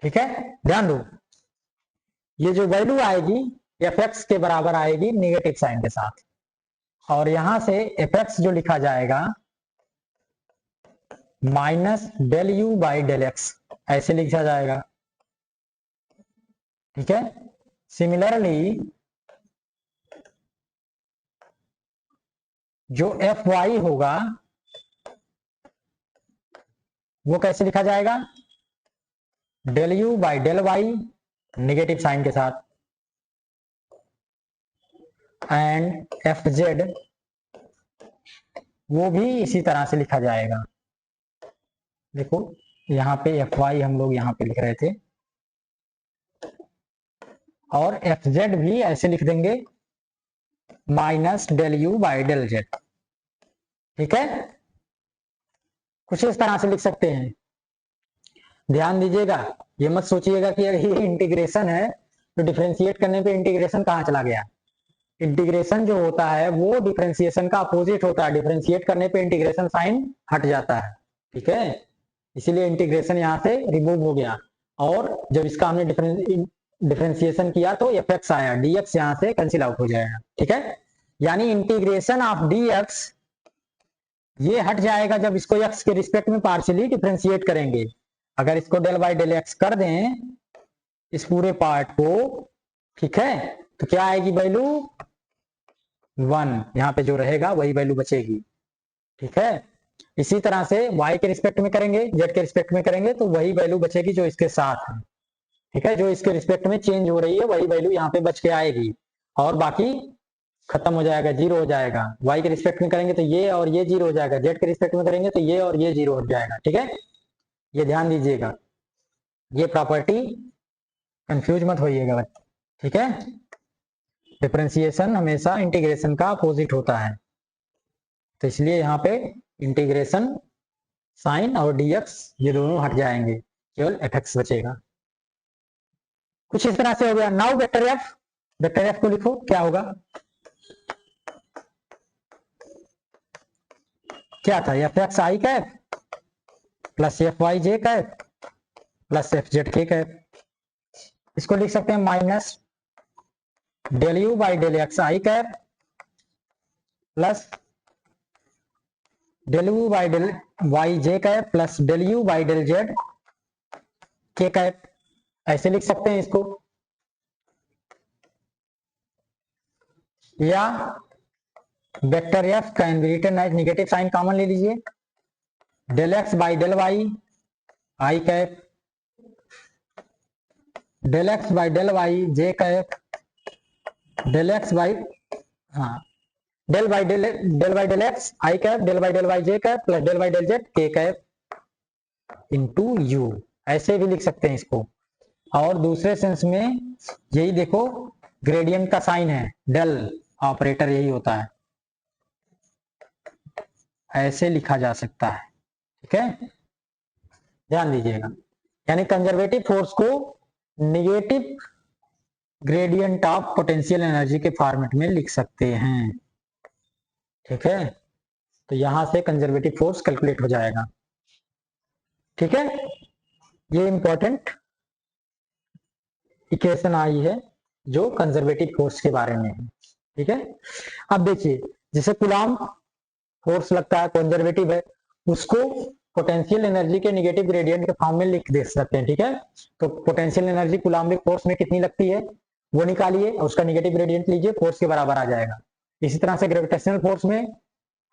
ठीक है। ध्यान दो ये जो वैल्यू आएगी fx के बराबर आएगी नेगेटिव साइन के साथ, और यहां से fx जो लिखा जाएगा minus del U by del X, ऐसे लिखा जाएगा, ठीक है। सिमिलरली जो एफ वाई होगा वो कैसे लिखा जाएगा, del U by del Y negative sign के साथ, एंड एफ जेड वो भी इसी तरह से लिखा जाएगा। देखो यहाँ पे एफ वाई हम लोग यहाँ पे लिख रहे थे, और एफ जेड भी ऐसे लिख देंगे minus del U by del Z, ठीक है। कुछ इस तरह से लिख सकते हैं। ध्यान दीजिएगा, ये मत सोचिएगा कि अगर ये इंटीग्रेशन है तो डिफरेंशिएट करने पे इंटीग्रेशन कहाँ चला गया। इंटीग्रेशन जो होता है वो डिफरेंशिएशन का अपोजिट होता है, डिफरेंशिएट करने पे इंटीग्रेशन साइन हट जाता है, ठीक है। इसीलिए इंटीग्रेशन यहाँ से रिमूव हो गया, और जब इसका हमने डिफरेंशिएशन किया तो एफ एक्स आया, डी एक्स यहाँ से कैंसिल आउट हो जाएगा, ठीक है। यानी इंटीग्रेशन ऑफ डी एक्स ये हट जाएगा जब इसको एक्स के रिस्पेक्ट में पार्शियली डिफरेंशिएट करेंगे। अगर इसको डेल बाई डेल एक्स कर दें इस पूरे पार्ट को, ठीक है। तो क्या आएगी वैल्यू 1, यहाँ पे जो रहेगा वही वैल्यू बचेगी, ठीक है। इसी तरह से y के रिस्पेक्ट में करेंगे, z के रिस्पेक्ट में करेंगे तो वही वैल्यू बचेगी जो इसके साथ है, ठीक है। जो इसके रिस्पेक्ट में चेंज हो रही है वही वैल्यू यहाँ पे बच के आएगी और बाकी खत्म हो जाएगा, जीरो हो जाएगा। y के रिस्पेक्ट में करेंगे तो ये और ये जीरो हो जाएगा, z के रिस्पेक्ट में करेंगे तो ये और ये जीरो हो जाएगा, ठीक है। ये ध्यान दीजिएगा, ये प्रॉपर्टी कंफ्यूज मत होइएगा, ठीक है। डिफरेंशिएशन हमेशा इंटीग्रेशन का अपोजिट होता है, तो इसलिए यहाँ पे इंटीग्रेशन साइन और dx ये दोनों हट जाएंगे, केवल fx बचेगा। कुछ इस तरह से हो गया। नाउ वेक्टर एफ को लिखो, क्या होगा, क्या था, F X I cap plus F Y J cap plus F Z K cap. इसको लिख सकते हैं minus del U by del X I cap plus del U by del Y J cap plus del U by del Z K cap. ऐसे लिख सकते हैं इसको, या vector F can be written as negative sign common ले लीजिए, del X by del Y I cap del X by del Y J cap del X by del by del X I cap del by del Y J cap plus del by del Z K cap into U. ऐसे भी लिख सकते हैं इसको। और दूसरे sense में यही देखो, ग्रेडियंट का साइन है, डेल ऑपरेटर यही होता है, ऐसे लिखा जा सकता है, ठीक है। ध्यान दीजिएगा, यानी कंजर्वेटिव फोर्स को negative gradient of potential energy के फॉर्मेट में लिख सकते हैं, ठीक है। तो यहां से कंजर्वेटिव फोर्स कैलकुलेट हो जाएगा, ठीक है। ये इंपॉर्टेंट इक्वेशन आई है जो कंजर्वेटिव फोर्स के बारे में है, ठीक है। अब देखिए, जैसे कूलॉम फोर्स लगता है, कंजर्वेटिव है, उसको पोटेंशियल एनर्जी के नेगेटिव ग्रेडियंट के फॉर्म में लिख दे सकते हैं, ठीक है। तो पोटेंशियल एनर्जी कूलॉम्बिक फोर्स में कितनी लगती है वो निकालिए और उसका नेगेटिव ग्रेडियंट लीजिए, फोर्स के बराबर आ जाएगा। इसी तरह से ग्रेविटेशनल फोर्स में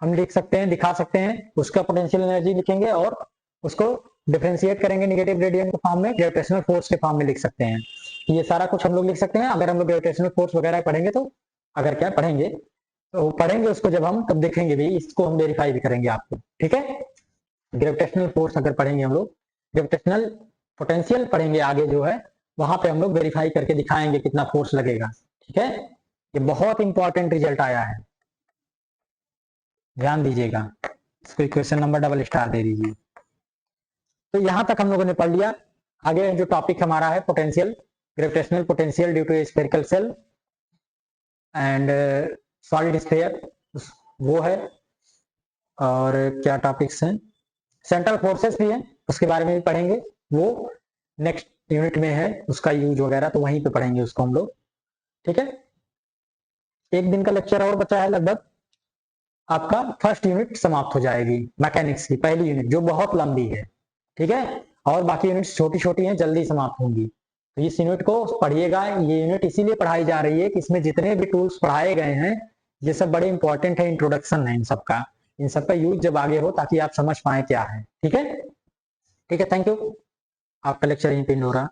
हम लिख सकते हैं, दिखा सकते हैं, उसका पोटेंशियल एनर्जी लिखेंगे और उसको डिफरेंशिएट करेंगे नेगेटिव ग्रेडियंट के फॉर्म में, ग्रेविटेशनल फोर्स के फॉर्म में लिख सकते हैं। ये सारा कुछ हम लोग लिख सकते हैं अगर हम लोग ग्रेविटेशनल फोर्स वगैरह पढ़ेंगे तो, अगर क्या पढ़ेंगे तो पढ़ेंगे उसको जब हम तब देखेंगे भी, इसको हम वेरीफाई भी करेंगे आपको, ठीक है। ग्रेविटेशनल फोर्स अगर पढ़ेंगे हम लोग, ग्रेविटेशनल पोटेंशियल पढ़ेंगे आगे जो है, वहां पे हम लोग वेरीफाई करके दिखाएंगे कितना फोर्स लगेगा, ठीक है। ये बहुत इंपॉर्टेंट रिजल्ट आया है, ध्यान दीजिएगा। इसको इक्वेशन नंबर डबल स्टार दे दीजिए। तो यहां तक हम लोगों ने पढ़ लिया। आगे जो टॉपिक हमारा है potential, gravitational potential due to spherical shell and solid sphere, वो है। और क्या टॉपिक्स हैं, सेंट्रल फोर्सेस भी हैं, उसके बारे में भी पढ़ेंगे, वो नेक्स्ट यूनिट में है, उसका यूज वगैरह तो वहीं पे पढ़ेंगे उसको हम लोग, ठीक है। एक दिन का लेक्चर और बचा है, लगभग आपका फर्स्ट यूनिट समाप्त हो जाएगी, मैकेनिक्स की पहली यूनिट जो बहुत लंबी है, ठीक है। और बाकी यूनिट्स छोटी छोटी हैं, जल्दी समाप्त होंगी। तो इस यूनिट को पढ़िएगा। ये यूनिट इसीलिए पढ़ाई जा रही है कि इसमें जितने भी टूल्स पढ़ाए गए हैं ये सब बड़े इंपॉर्टेंट है, इंट्रोडक्शन है इन सबका यूज जब आगे हो ताकि आप समझ पाए क्या है, ठीक है। ठीक है, थैंक यू। आपका लेक्चर यहीं पे हो रहा।